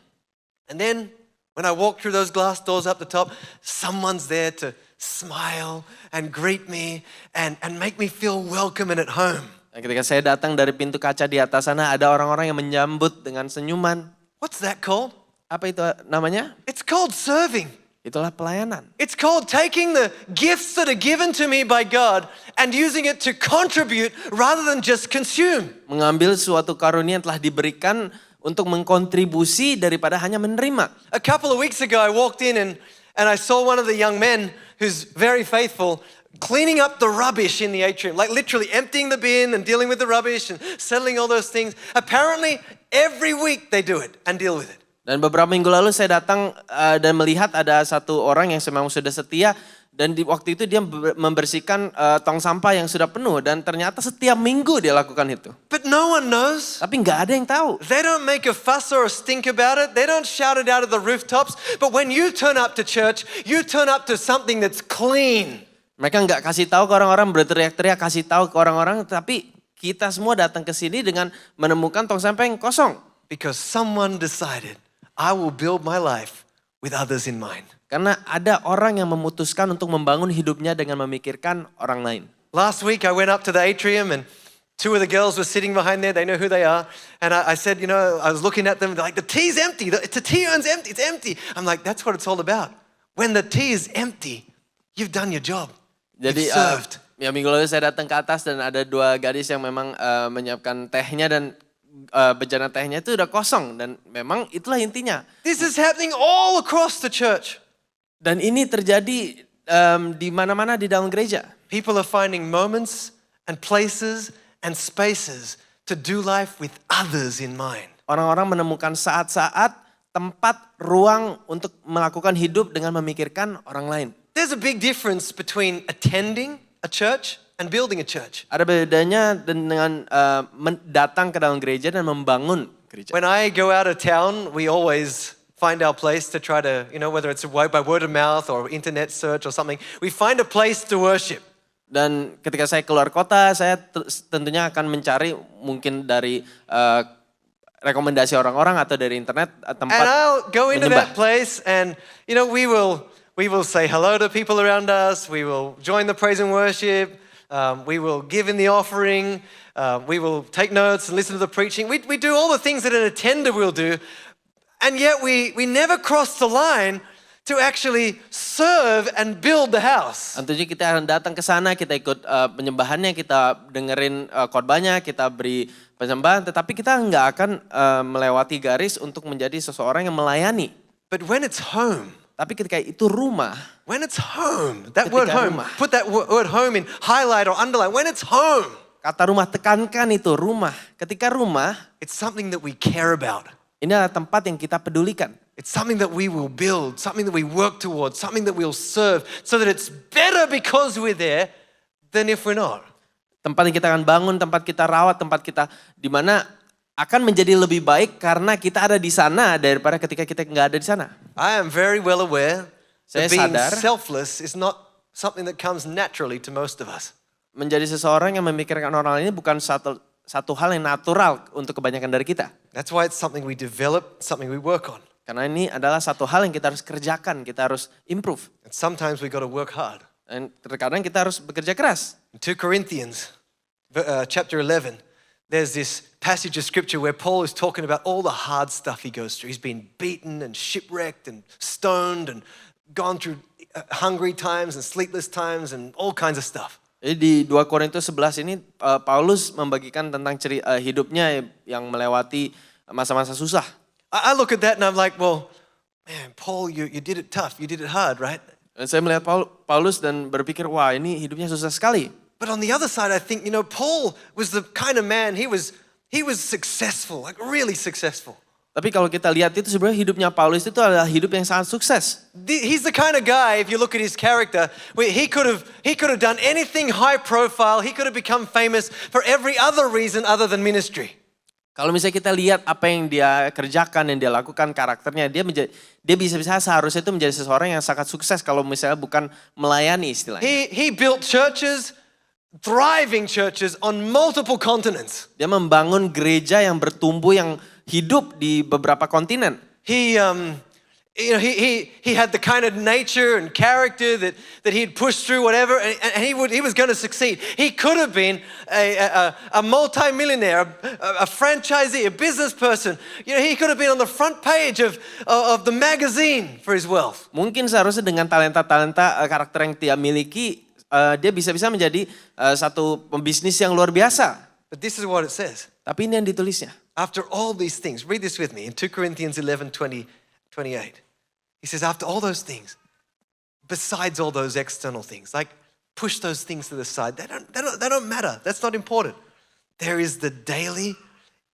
And then when I walk through those glass doors up the top, someone's there to smile and greet me and make me feel welcome and at home. Dan ketika saya datang dari pintu kaca di atas sana, ada orang-orang yang menyambut dengan senyuman. What's that called? Apa itu namanya? It's called serving. Itulah pelayanan. It's called taking the gifts that are given to me by God and using it to contribute rather than just consume. Mengambil suatu karunia yang telah diberikan untuk mengkontribusi daripada hanya menerima. A couple of weeks ago I walked in and I saw one of the young men who's very faithful cleaning up the rubbish in the atrium, like literally emptying the bin and dealing with the rubbish and settling all those things. Apparently every week they do it and deal with it. Dan beberapa minggu lalu saya datang dan melihat ada satu orang yang memang sudah setia dan di waktu itu dia membersihkan tong sampah yang sudah penuh dan ternyata setiap minggu dia lakukan itu. But no one knows. Tapi nggak ada yang tahu. They don't make a fuss or a stink about it. They don't shout it out of the rooftops. But when you turn up to church, you turn up to something that's clean. Mereka nggak kasih tahu ke orang-orang, berteriak-teriak kasih tahu ke orang-orang, tapi kita semua datang ke sini dengan menemukan tong sampah yang kosong. Because someone decided, I will build my life with others in mind. Karena ada orang yang memutuskan untuk membangun hidupnya dengan memikirkan orang lain. Last week I went up to the atrium and two of the girls were sitting behind there. They know who they are. And I said, I was looking at them. They're like, the tea's empty. The tea urn's empty. It's empty. I'm like, that's what it's all about. When the tea is empty, you've done your job. Jadi You've served. ya minggu lalu saya datang ke atas dan ada dua gadis yang memang menyiapkan tehnya dan bejana tehnya itu udah kosong dan memang itulah intinya. This is happening all across the church. Dan ini terjadi di mana-mana di dalam gereja. People are finding moments and places and spaces to do life with others in mind. Orang-orang menemukan saat-saat, tempat, ruang untuk melakukan hidup dengan memikirkan orang lain. There's a big difference between attending a church and building a church. Ada bedanya dengan datang ke dalam gereja dan membangun gereja. When I go out of town, we always find our place to try to, whether it's by word of mouth or internet search or something, we find a place to worship. Dan ketika saya keluar kota, saya tentunya akan mencari mungkin dari rekomendasi orang-orang atau dari internet tempat And I'll go into menyembah. that place and, we will say hello to people around us. We will join the praise and worship. We will give in the offering. We will take notes and listen to the preaching. We do all the things that an attender will do. And yet we never cross the line to actually serve and build the house. Tentunya kita akan datang ke sana, kita ikut penyembahannya, kita dengerin khotbahnya, kita beri penyembahan, tetapi kita nggak akan melewati garis untuk menjadi seseorang yang melayani. But when it's home, Tapi ketika itu rumah, when it's home, that Ketika word home, rumah. put that word home in highlight or underline. When it's home, kata rumah tekankan itu rumah. Ketika rumah, it's something that we care about. ini adalah tempat yang kita pedulikan. It's something that we will build, something that we work towards, something that we'll serve, so that it's better because we're there than if we're not. Tempat yang kita akan bangun, tempat kita rawat, tempat kita di mana akan menjadi lebih baik karena kita ada di sana daripada ketika kita nggak ada di sana. I am very well aware Saya that being sadar. selfless is not something that comes naturally to most of us. Menjadi seseorang yang memikirkan orang lain ini bukan satu hal yang natural untuk kebanyakan dari kita. That's why it's something we develop, something we work on. Karena ini adalah satu hal yang kita harus kerjakan, kita harus improve. And sometimes we got to work hard. Dan terkadang kita harus bekerja keras. In 2 Corinthians chapter 11, there's this passage of scripture where Paul is talking about all the hard stuff he goes through. He's been beaten and shipwrecked and stoned and gone through hungry times and sleepless times and all kinds of stuff. Jadi di 2 Korintus 11 ini Paulus membagikan tentang hidupnya yang melewati masa-masa susah. I look at that and I'm like, well, man, Paul, you did it tough, you did it hard, right? Dan saya melihat Paulus dan berpikir, wah ini hidupnya susah sekali. But on the other side, I think, Paul was the kind of man, he was successful, like really successful. Tapi kalau kita lihat itu sebenarnya hidupnya Paulus itu adalah hidup yang sangat sukses. He's the kind of guy, if you look at his character, he could have done anything high profile. He could have become famous for every other reason other than ministry. Kalau misalnya kita lihat apa yang dia kerjakan, yang dia lakukan, karakternya, dia bisa-bisa seharusnya itu menjadi seseorang yang sangat sukses kalau misalnya bukan melayani istilahnya. He built churches, thriving churches on multiple continents. Dia membangun gereja yang bertumbuh, yang hidup di beberapa kontinen. He had the kind of nature and character that he'd push through whatever, and he was going to succeed. He could have been a multi-millionaire, a franchisee, a business person. He could have been on the front page of the magazine for his wealth. Mungkin seharusnya dengan talenta-talenta karakter yang dia miliki, dia bisa-bisa menjadi satu pembisnis yang luar biasa. But this is what it says. Tapi ini yang ditulisnya. After all these things, read this with me in 2 Corinthians 11:28. He says, after all those things, besides all those external things, like push those things to the side. They don't matter. That's not important. There is the daily,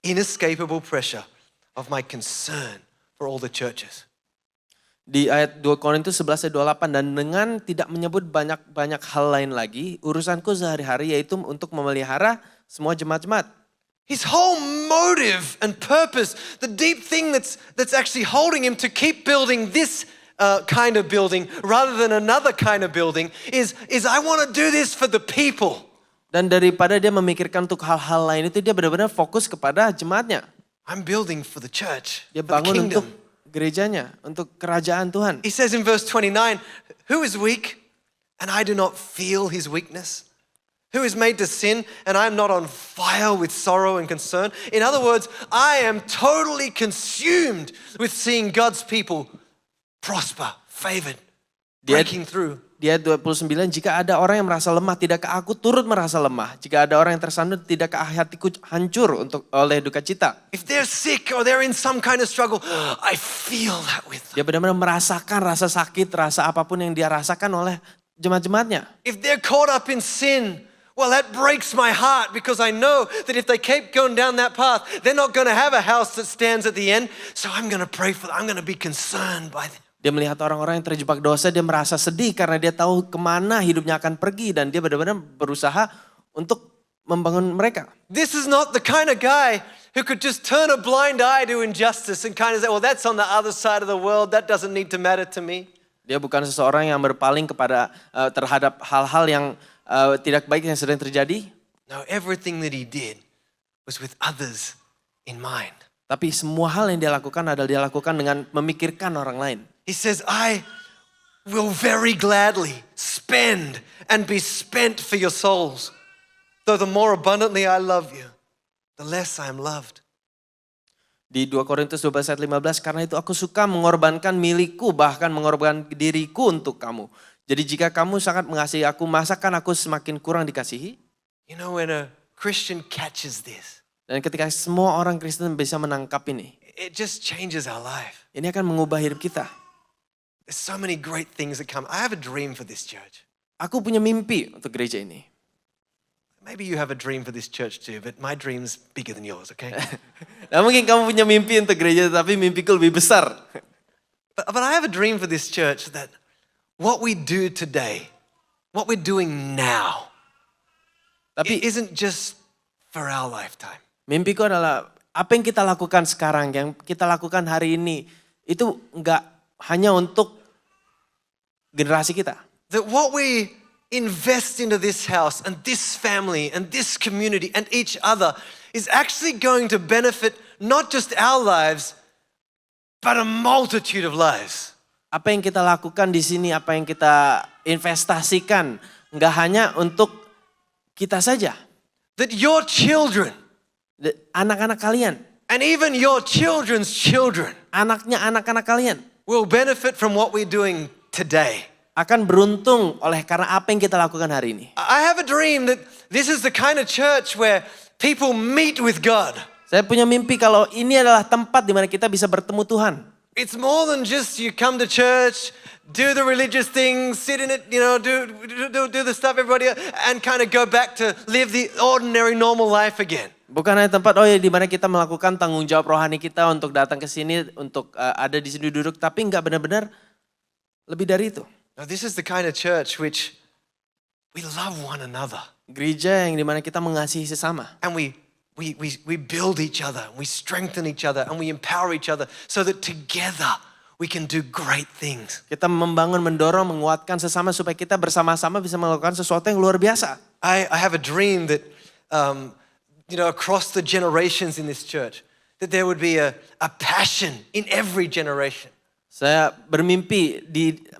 inescapable pressure of my concern for all the churches. Di ayat 2 Korintus 11 ayat 28, dan dengan tidak menyebut banyak hal lain lagi, urusanku sehari-hari yaitu untuk memelihara semua jemaat-jemaat. His whole motive and purpose, the deep thing that's actually holding him to keep building this kind of building rather than another kind of building is I want to do this for the people. Dan daripada dia memikirkan untuk hal-hal lain itu, dia benar-benar fokus kepada jemaatnya. I'm building for the church, Dia for the bangun kingdom. gerejanya, untuk kerajaan Tuhan. He says in verse 29, who is weak and I do not feel his weakness? Who is made to sin and I am not on fire with sorrow and concern? In other words, I am totally consumed with seeing God's people prosper, favored, breaking through. Di ayat 29, jika ada orang yang merasa lemah, tidakkah aku turut merasa lemah? Jika ada orang yang tersandung, tidakkah hatiku hancur oleh duka cita? If they're sick or they're in some kind of struggle, I feel that with them. Dia benar-benar merasakan rasa sakit, rasa apapun yang dia rasakan oleh jemaat-jemaatnya. If they're caught up in sin, well, that breaks my heart because I know that if they keep going down that path, they're not going to have a house that stands at the end. So I'm going to pray for them. I'm going to be concerned by them. Dia melihat orang-orang yang terjebak dosa, dia merasa sedih karena dia tahu kemana hidupnya akan pergi. Dan dia benar-benar berusaha untuk membangun mereka. This is not the kind of guy who could just turn a blind eye to injustice and kind of say, well, that's on the other side of the world. That doesn't need to matter to me. Dia bukan seseorang yang berpaling kepada terhadap hal-hal yang tidak baik yang sedang terjadi. No, everything that he did was with others in mind. Tapi semua hal yang dia lakukan adalah dia lakukan dengan memikirkan orang lain. He says, I will very gladly spend and be spent for your souls. Though the more abundantly I love you, the less I am loved. Di 2 Korintus 12 ayat 15, karena itu aku suka mengorbankan milikku, bahkan mengorbankan diriku untuk kamu. Jadi jika kamu sangat mengasihi aku, masakan aku semakin kurang dikasihi? You know, when a Christian catches this, Dan ketika semua orang Kristen bisa menangkap ini, it just changes our life. ini akan mengubah hidup kita. There's so many great things that come. I have a dream for this church. Aku punya mimpi untuk gereja ini. Maybe you have a dream for this church too, but my dream's bigger than yours, okay? Nah, mungkin kamu punya mimpi untuk gereja, tapi mimpiku lebih besar. But I have a dream for this church that what we do today, what we're doing now, Tapi it isn't just for our lifetime. mimpiku adalah apa yang kita lakukan sekarang, yang kita lakukan hari ini, itu enggak hanya untuk generasi kita. That what we invest into this house and this family and this community and each other is actually going to benefit not just our lives, but a multitude of lives. Apa yang kita lakukan di sini, apa yang kita investasikan, enggak hanya untuk kita saja. That your children Anak-anak kalian, and even your children's children anaknya anak-anak kalian will benefit from what we're doing today. akan beruntung oleh karena apa yang kita lakukan hari ini. I have a dream that this is the kind of church where people meet with God. Saya punya mimpi kalau ini adalah tempat di mana kita bisa bertemu Tuhan. It's more than just you come to church, do the religious things, sit in it, you know, do the stuff everybody and kind of go back to live the ordinary normal life again. Bukan hanya tempat di mana kita melakukan tanggung jawab rohani kita untuk datang ke sini, untuk ada di sini duduk, tapi enggak benar-benar lebih dari itu. Now this is the kind of church which we love one another. Gereja yang di mana kita mengasihi sesama. And we build each other, we strengthen each other, and we empower each other so that together we can do great things. Kita membangun, mendorong, menguatkan sesama supaya kita bersama-sama bisa melakukan sesuatu yang luar biasa. I have a dream that across the generations in this church, that there would be a passion in every generation. Saya bermimpi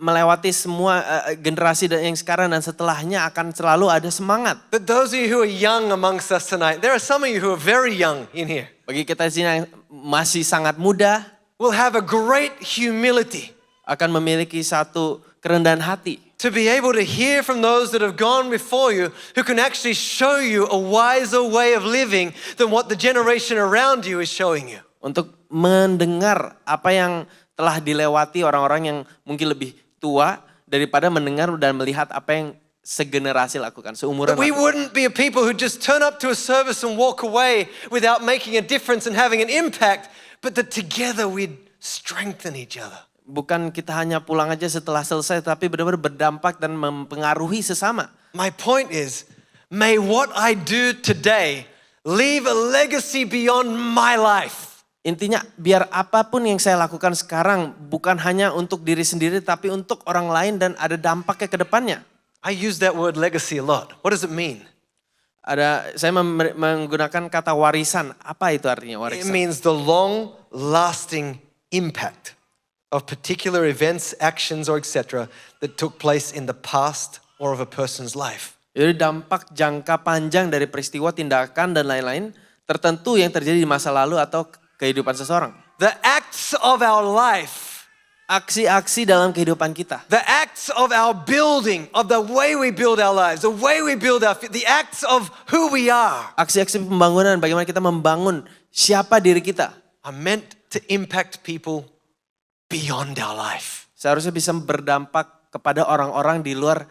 melewati semua generasi yang sekarang dan setelahnya akan selalu ada semangat. That those of you who are young amongst us tonight, there are some of you who are very young in here, Bagi kita di sini yang masih sangat muda, will have a great humility akan memiliki satu kerendahan hati. to be able to hear from those that have gone before you, who can actually show you a wiser way of living than what the generation around you is showing you. Untuk mendengar apa yang telah dilewati orang-orang yang mungkin lebih tua daripada mendengar dan melihat apa yang segenerasi lakukan, seumuran That we lakukan. wouldn't be a people who just turn up to a service and walk away without making a difference and having an impact, but that together we'd strengthen each other. Bukan kita hanya pulang aja setelah selesai, tapi benar-benar berdampak dan mempengaruhi sesama. My point is, may what I do today leave a legacy beyond my life. Intinya biar apapun yang saya lakukan sekarang bukan hanya untuk diri sendiri tapi untuk orang lain dan ada dampaknya ke depannya. I use that word legacy a lot. What does it mean? Saya menggunakan kata warisan. Apa itu artinya It warisan? means the long lasting impact. of particular events, actions, or etc. that took place in the past or of a person's life. Jadi dampak jangka panjang dari peristiwa, tindakan, dan lain-lain tertentu yang terjadi di masa lalu atau kehidupan seseorang. The acts of our life, Aksi-aksi dalam kehidupan kita. the acts of our building, of the way we build our lives, the way we build the acts of who we are Aksi-aksi pembangunan, bagaimana kita membangun siapa diri kita. are meant to impact people beyond our life. Seharusnya bisa berdampak kepada orang-orang di luar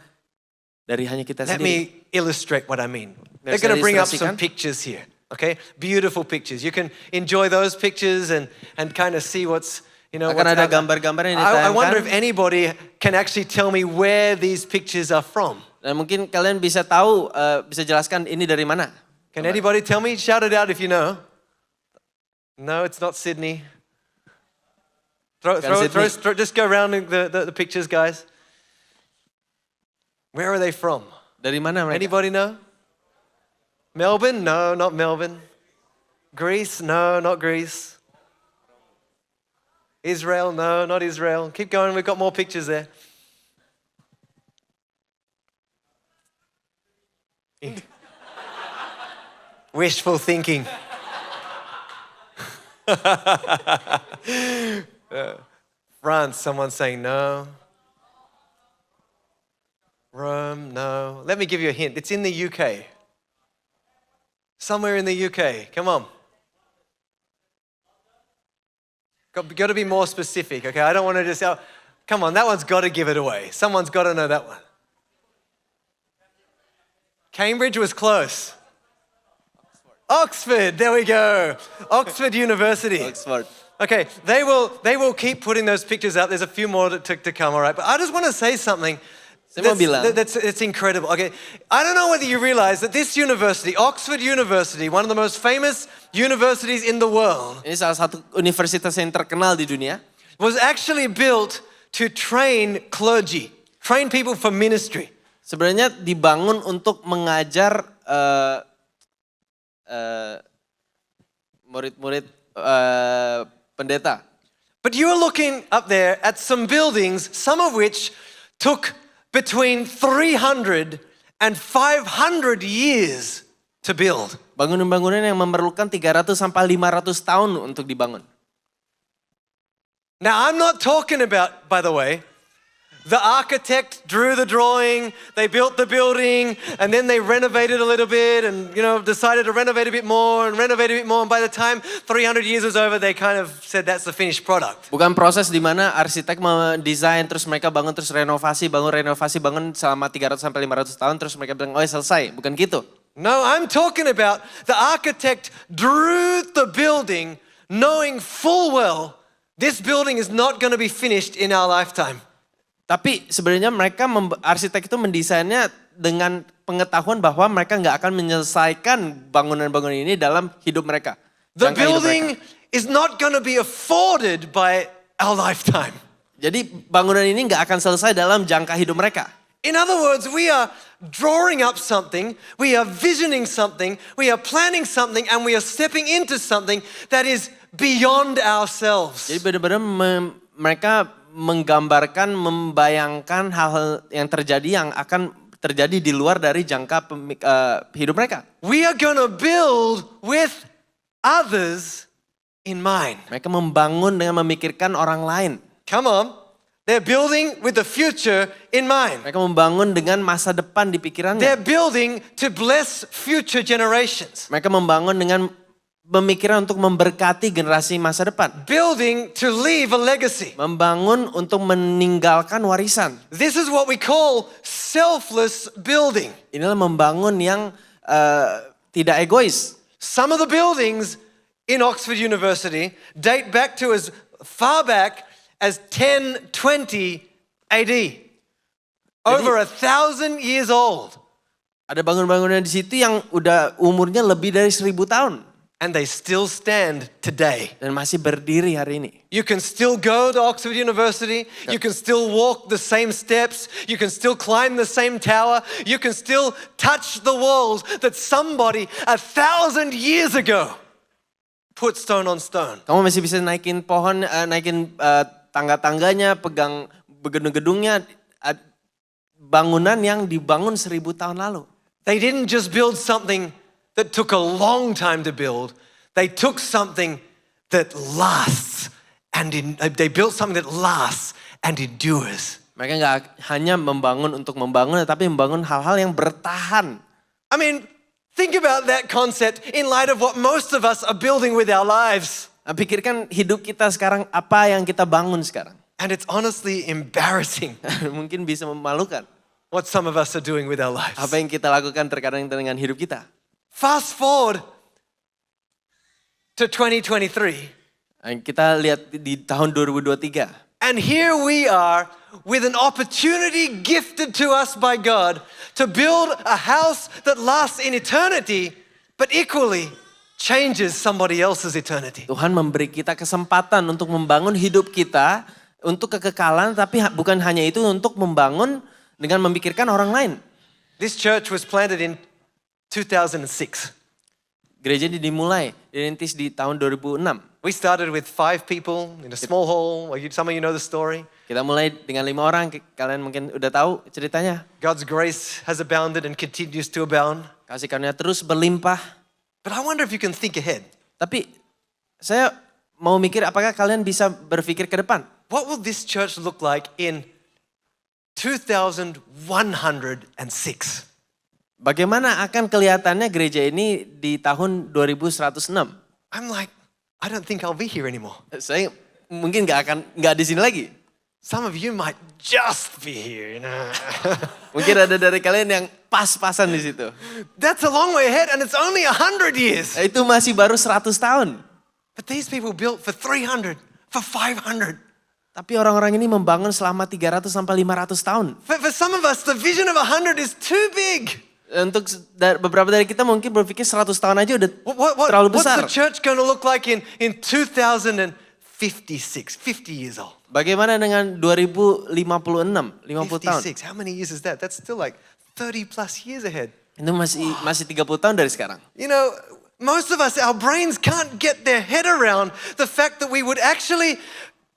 dari hanya kita Let sendiri. me illustrate what I mean. Biar They're going to saya bring up some ilustrasikan. pictures here, okay? Beautiful pictures. You can enjoy those pictures and kind of see what's, Akan what's ada out there. gambar-gambar yang I wonder if ditayangkan. anybody can actually tell me where these pictures are from. Dan mungkin kalian bisa tahu, bisa jelaskan ini dari mana. Can anybody tell me? Shout it out if you know. No, it's not Sydney. Just go around the pictures, guys. Where are they from? Dari mana mereka? Anybody know? Melbourne? No, not Melbourne. Greece? No, not Greece. Israel? No, not Israel. Keep going, we've got more pictures there. Wishful thinking. France, someone's saying no. Rome, no. Let me give you a hint. It's in the UK. Somewhere in the UK. Come on. Got to be more specific, okay? I don't want to just... come on, that one's got to give it away. Someone's got to know that one. Cambridge was close. Oxford, there we go. Oxford University. Oxford. Okay, they will keep putting those pictures up. There's a few more to come, all right? But I just want to say something that's incredible. Okay, I don't know whether you realize that this university, Oxford University, one of the most famous universities in the world, Ini salah satu universitas yang terkenal di dunia. was actually built to train clergy, train people for ministry. Sebenarnya dibangun untuk mengajar murid-murid pendeta. But you are looking up there at some buildings, some of which took between 300 and 500 years to build. Bangunan-bangunan yang memerlukan 300 sampai 500 tahun untuk dibangun. Now, I'm not talking about, by the way, the architect drew the drawing, they built the building, and then they renovated a little bit and, decided to renovate a bit more and renovate a bit more. And by the time 300 years was over, they kind of said that's the finished product. Bukan proses di mana arsitek mendesain terus mereka bangun terus renovasi bangun selama 300 sampai 500 tahun terus mereka bilang, "Oh, selesai." Bukan gitu. No, I'm talking about the architect drew the building knowing full well this building is not going to be finished in our lifetime. Tapi sebenarnya mereka arsitek itu mendesainnya dengan pengetahuan bahwa mereka nggak akan menyelesaikan bangunan-bangunan ini dalam hidup mereka. The Jangka hidup building mereka. is not going to be afforded by our lifetime. Jadi bangunan ini nggak akan selesai dalam jangka hidup mereka. In other words, we are drawing up something, we are visioning something, we are planning something, and we are stepping into something that is beyond ourselves. Jadi benar-benar mereka menggambarkan, membayangkan hal-hal yang terjadi yang akan terjadi di luar dari jangka hidup mereka. We are going to build with others in mind. Mereka membangun dengan memikirkan orang lain. Come on. They're building with the future in mind. Mereka membangun dengan masa depan di pikirannya. They're building to bless future generations. Mereka membangun dengan pemikiran untuk memberkati generasi masa depan. Building to leave a legacy. Membangun untuk meninggalkan warisan. This is what we call selfless building. Inilah membangun yang tidak egois. Some of the buildings in Oxford University date back to as far back as 1020 AD. Over 1,000 years old. Ada bangunan-bangunan di situ yang udah umurnya lebih dari 1000 tahun. And they still stand today. Dan masih berdiri hari ini. You can still go to Oxford University. You can still walk the same steps. You can still climb the same tower. You can still touch the walls that somebody 1,000 years ago put stone on stone. Kamu masih bisa naikin pohon, naikin tangga-tangganya, pegang gedung-gedungnya, bangunan yang dibangun 1000 tahun lalu. They didn't just build something that took a long time to build. They took something that lasts they built something that lasts and endures. Mereka nggak hanya membangun untuk membangun, tapi membangun hal-hal yang bertahan. I mean, think about that concept in light of what most of us are building with our lives. Nah, pikirkan hidup kita sekarang, apa yang kita bangun sekarang. And it's honestly embarrassing Mungkin bisa memalukan. what some of us are doing with our lives. Apa yang kita lakukan terkadang dengan hidup kita. Fast forward to 2023. Kita lihat di tahun 2023. And here we are with an opportunity gifted to us by God to build a house that lasts in eternity, but equally changes somebody else's eternity. Tuhan memberi kita kesempatan untuk membangun hidup kita untuk kekekalan, tapi bukan hanya itu, untuk membangun dengan memikirkan orang lain. This church was planted in 2006. Gereja ini dirintis di tahun 2006. We started with 5 people in a small hall. Some of you know the story. Kita mulai dengan 5 orang, kalian mungkin udah tahu ceritanya. God's grace has abounded and continues to abound. Kasih karunia terus berlimpah. But I wonder if you can think ahead. Tapi saya mau mikir, apakah kalian bisa berpikir ke depan? What will this church look like in 2106? Bagaimana akan kelihatannya gereja ini di tahun 2106? I'm like, I don't think I'll be here anymore. Saya mungkin nggak di sini lagi. Some of you might just be here. Mungkin ada dari kalian yang pas-pasan di situ. That's a long way ahead and it's only 100 years. Itu masih baru 100 tahun. But these people built for 300, for 500. Tapi orang-orang ini membangun selama 300 sampai 500 tahun. For some of us, the vision of 100 is too big. Untuk beberapa dari kita mungkin berpikir 100 tahun aja udah terlalu What's besar. the church going to look like in 2056, 50 years old? Bagaimana dengan 2056, 50 tahun? 56, how many years is that? That's still like 30 plus years ahead. Itu masih 30 tahun dari sekarang. You know, most of us, our brains can't get their head around the fact that we would actually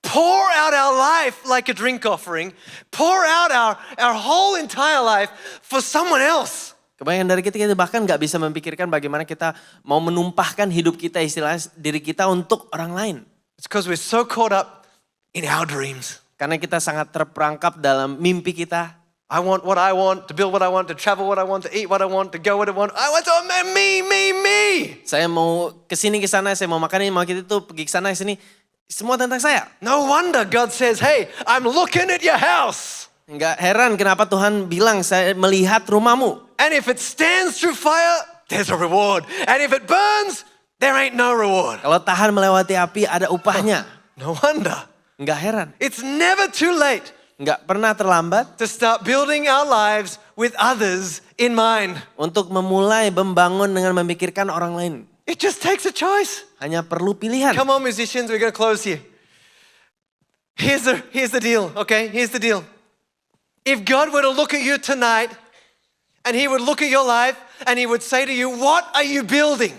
pour out our life like a drink offering, pour out our whole entire life for someone else. Kebanyakan dari kita bahkan gak bisa memikirkan bagaimana kita mau menumpahkan hidup kita, istilahnya diri kita untuk orang lain. It's because we're so caught up in our dreams. Karena kita sangat terperangkap dalam mimpi kita. I want what I want, to build what I want, to travel what I want, to eat what I want, to go what I want. I want to me. Saya mau kesini ke sana, saya mau makan ini, mau kita itu pergi ke sana ke sini. Semua tentang saya. No wonder God says, hey, I'm looking at your house. Enggak heran kenapa Tuhan bilang, saya melihat rumahmu. And if it stands through fire, there's a reward. And if it burns, there ain't no reward. Kalau tahan melewati api, ada upahnya. No wonder. Enggak heran. It's never too late Enggak pernah terlambat to start building our lives with others in mind. untuk memulai membangun dengan memikirkan orang lain. It just takes a choice. Hanya perlu pilihan. Come on, musicians, we're going to close here. Here's the deal, okay? Here's the deal. If God were to look at you tonight and he would look at your life and he would say to you, what are you building?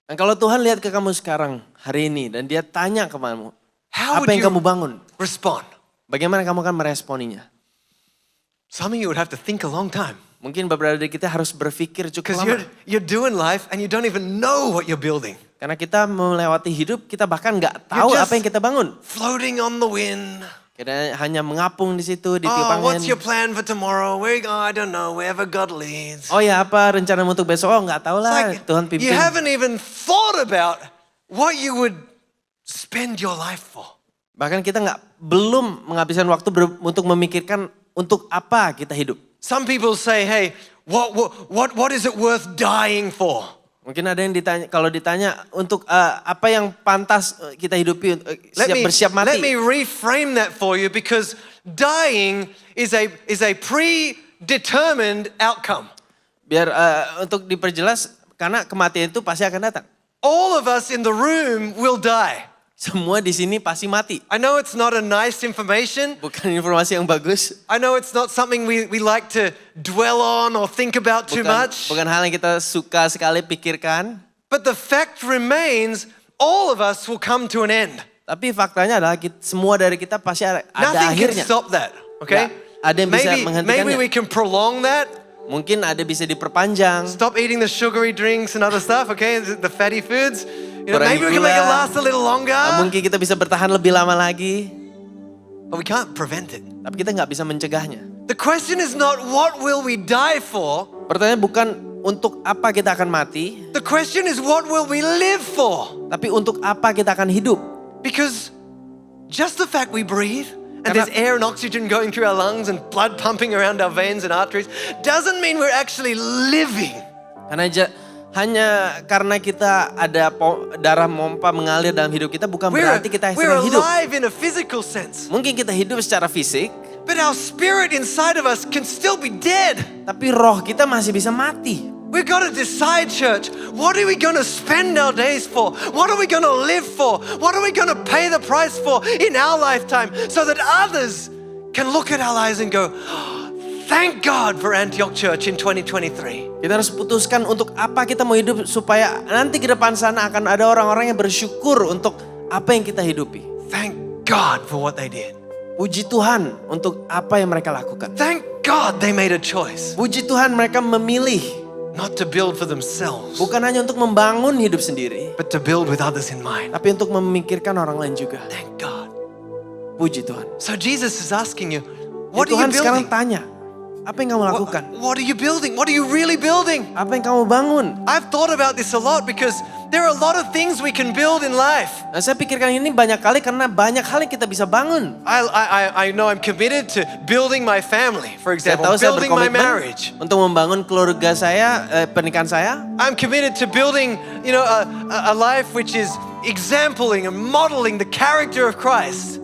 Dan kalau Tuhan lihat ke kamu sekarang, hari ini, dan dia tanya ke kamu, How apa would yang kamu you bangun? respond? Bagaimana kamu akan meresponinya? Some of you would have to think a long time. Mungkin beberapa dari kita harus berpikir cukup Because lama. you're doing life and you don't even know what you're building. Karena kita melewati hidup, kita bahkan nggak tahu You're apa yang kita bangun. Floating on the wind. Kita hanya mengapung di situ, di tiup Oh, what's angin. your plan for tomorrow? I don't know, wherever God leads. Oh ya, apa rencanamu untuk besok? Oh nggak tahu It's lah, like Tuhan you pimpin. haven't even thought about what you would spend your life for. Bahkan kita belum menghabiskan waktu untuk memikirkan untuk apa kita hidup. Some people say, hey, what is it worth dying for? Mungkin ada yang ditanya, kalau ditanya untuk apa yang pantas kita hidupi, bersiap Let me mati. reframe that for you because dying is a predetermined outcome. Biar untuk diperjelas, karena kematian itu pasti akan datang. All of us in the room will die. Semua di sini pasti mati. I know it's not a nice information. Bukan informasi yang bagus. I know it's not something we like to dwell on or think about too much. Bukan hal yang kita suka sekali pikirkan. But the fact remains, all of us will come to an end. Tapi faktanya adalah semua dari kita pasti ada Nothing can akhirnya. stop that, okay? Nggak ada yang bisa Maybe menghentikannya. we can prolong that. Mungkin ada bisa diperpanjang. Stop eating the sugary drinks and other stuff, okay? The fatty foods. You know, Kurangi maybe we can make it gula. last a little longer. Mungkin kita bisa bertahan lebih lama lagi. But we can't prevent it. Tapi kita nggak bisa mencegahnya. The question is not what will we die for? Pertanyaan bukan untuk apa kita akan mati, The question is what will we live for? tapi untuk apa kita akan hidup. Because just the fact we breathe and there's air and oxygen going through our lungs and blood pumping around our veins and arteries doesn't mean we're actually living. Karena hanya karena kita ada darah mompa mengalir dalam hidup kita bukan berarti kita We're sedang hidup. alive in a physical sense, Mungkin kita hidup secara fisik, but our spirit inside of us can still be dead. tapi roh kita masih bisa mati. We've got to decide, church, what are we going to spend our days for? What are we going to live for? What are we going to pay the price for in our lifetime so that others can look at our lives and go, "Oh, thank God for Antioch Church in 2023. Kita harus putuskan untuk apa kita mau hidup supaya nanti ke depan sana akan ada orang-orang yang bersyukur untuk apa yang kita hidupi. Thank God for what they did. Puji Tuhan untuk apa yang mereka lakukan. Thank God they made a choice Puji Tuhan mereka memilih not to build for themselves, bukan hanya untuk membangun hidup sendiri, but to build with others in mind. tapi untuk memikirkan orang lain juga. Thank God. Puji Tuhan. So Jesus is asking you, Ya what are Tuhan you sekarang building? tanya, apa yang kamu lakukan? What are you building? What are you really building? Apa yang kamu bangun? I've thought about this a lot because there are a lot of things we can build in life. Nah, saya pikirkan ini banyak kali karena banyak hal yang kita bisa bangun. I know I'm committed to building my family, for Saya example, tahu saya building my berkomitmen marriage. untuk membangun keluarga saya, pernikahan saya. I'm committed to building, a life which is exempling and modeling the character of Christ.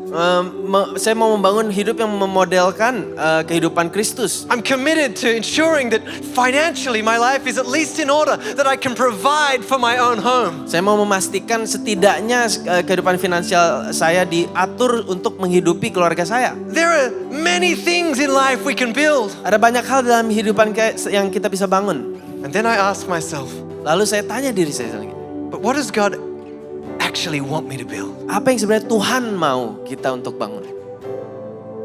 Saya mau membangun hidup yang memodelkan kehidupan Kristus. I'm committed to ensuring that financially my life is at least in order, that I can provide for my own home. Saya mau memastikan setidaknya kehidupan finansial saya diatur untuk menghidupi keluarga saya. There are many things in life we can build. Ada banyak hal dalam kehidupan yang kita bisa bangun. And then I ask myself, Lalu saya tanya diri saya lagi, but what does God actually want me to build? apa yang sebenarnya Tuhan mau kita untuk bangun?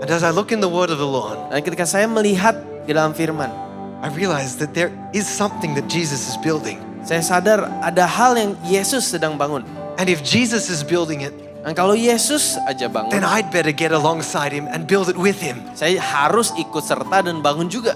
And as I look in the word of the Lord, Dan ketika saya melihat di dalam firman, I realize that there is something that Jesus is building. saya sadar ada hal yang Yesus sedang bangun. And if Jesus is building it, Dan kalau Yesus aja bangun, then I'd better get alongside him and build it with him. saya harus ikut serta dan bangun juga.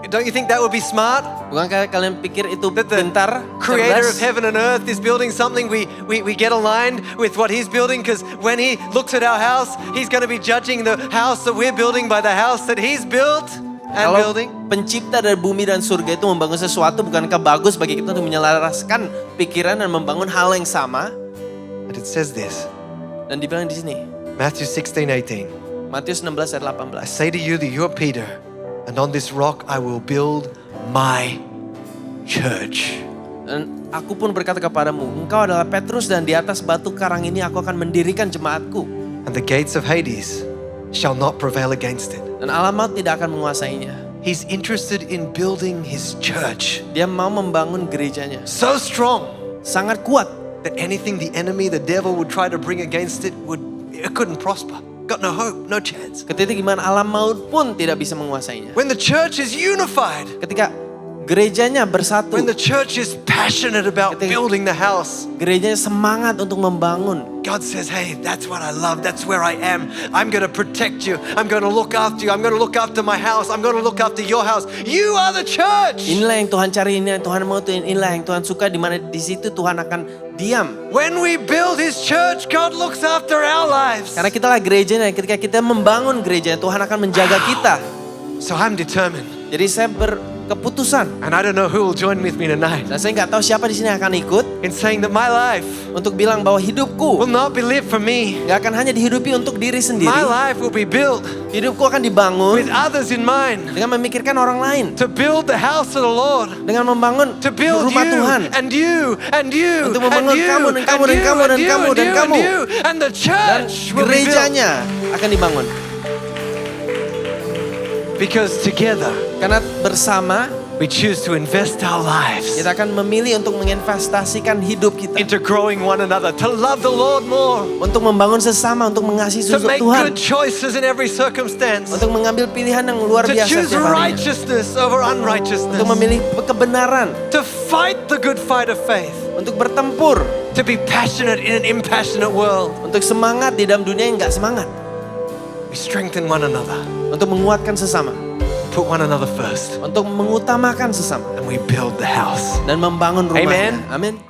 Don't you think that would be smart? Bukankah kalian pikir itu That the pintar, creator of cerdas? heaven and earth is building something, we get aligned with what he's building, because when he looks at our house, he's going to be judging the house that we're building by the house that he's built and Kalau building. pencipta dari bumi dan surga itu membangun sesuatu, bukankah bagus bagi kita untuk menyelaraskan pikiran dan membangun hal yang sama? But it says this, Dan dibilang di sini, Matthew 16:18. Matius 16 ayat I 18. say to you that you are Peter, and on this rock I will build my church. Dan aku pun berkata kepadamu, engkau adalah Petrus dan di atas batu karang ini aku akan mendirikan jemaatku. And the gates of Hades shall not prevail against it. Dan alam maut tidak akan menguasainya. He's interested in building his church Dia mau membangun gerejanya. so strong Sangat kuat. that anything the enemy, the devil would try to bring against it, it couldn't prosper. Got no hope, no chance. Ketika gimana alam maut pun tidak bisa menguasainya. When the church is unified, Ketika gerejanya bersatu, when the church is passionate about building the house, gerejanya semangat untuk membangun. God says, hey, that's what I love. That's where I am. I'm going to protect you. I'm going to look after you. I'm going to look after my house. I'm going to look after your house. You are the church. Inilah yang Tuhan cari, ini yang Tuhan mau, inilah yang Tuhan suka, di mana di situ Tuhan akan diam. When we build his church, God looks after our lives. Karena kita lah gerejanya, ketika kita membangun gerejanya, Tuhan akan menjaga kita. So I'm determined. Jadi saya berkeputusan. And I don't know who will join with me tonight Dan saya nggak tahu siapa di sini yang akan ikut in saying that my life untuk bilang bahwa hidupku will not be lived for me. nggak akan hanya dihidupi untuk diri My sendiri. life will be built Hidupku akan dibangun with others in mind. dengan memikirkan orang lain, To build the house of the Lord. dengan membangun To build rumah you Tuhan, and you and you Untuk and membangun you kamu dan kamu and dan you kamu and dan you kamu and dan you kamu. and you and the dan church will be built. gerejanya akan dibangun. Because together Karena bersama We choose to invest our lives Kita akan memilih untuk menginvestasikan hidup kita. into growing one another, to love the Lord more, Untuk membangun sesama, untuk mengasihi to make Tuhan. good choices in every circumstance, Untuk mengambil pilihan yang luar to biasa choose setiap harinya. righteousness over Untuk unrighteousness, memilih kebenaran. to fight the good fight of faith, Untuk bertempur. to be passionate in an impassionate world. Untuk semangat di dalam dunia yang gak semangat. We strengthen one another, Untuk menguatkan sesama. put one another first, Untuk mengutamakan sesama. and we build the house. Dan membangun rumahnya. Amen. Amin.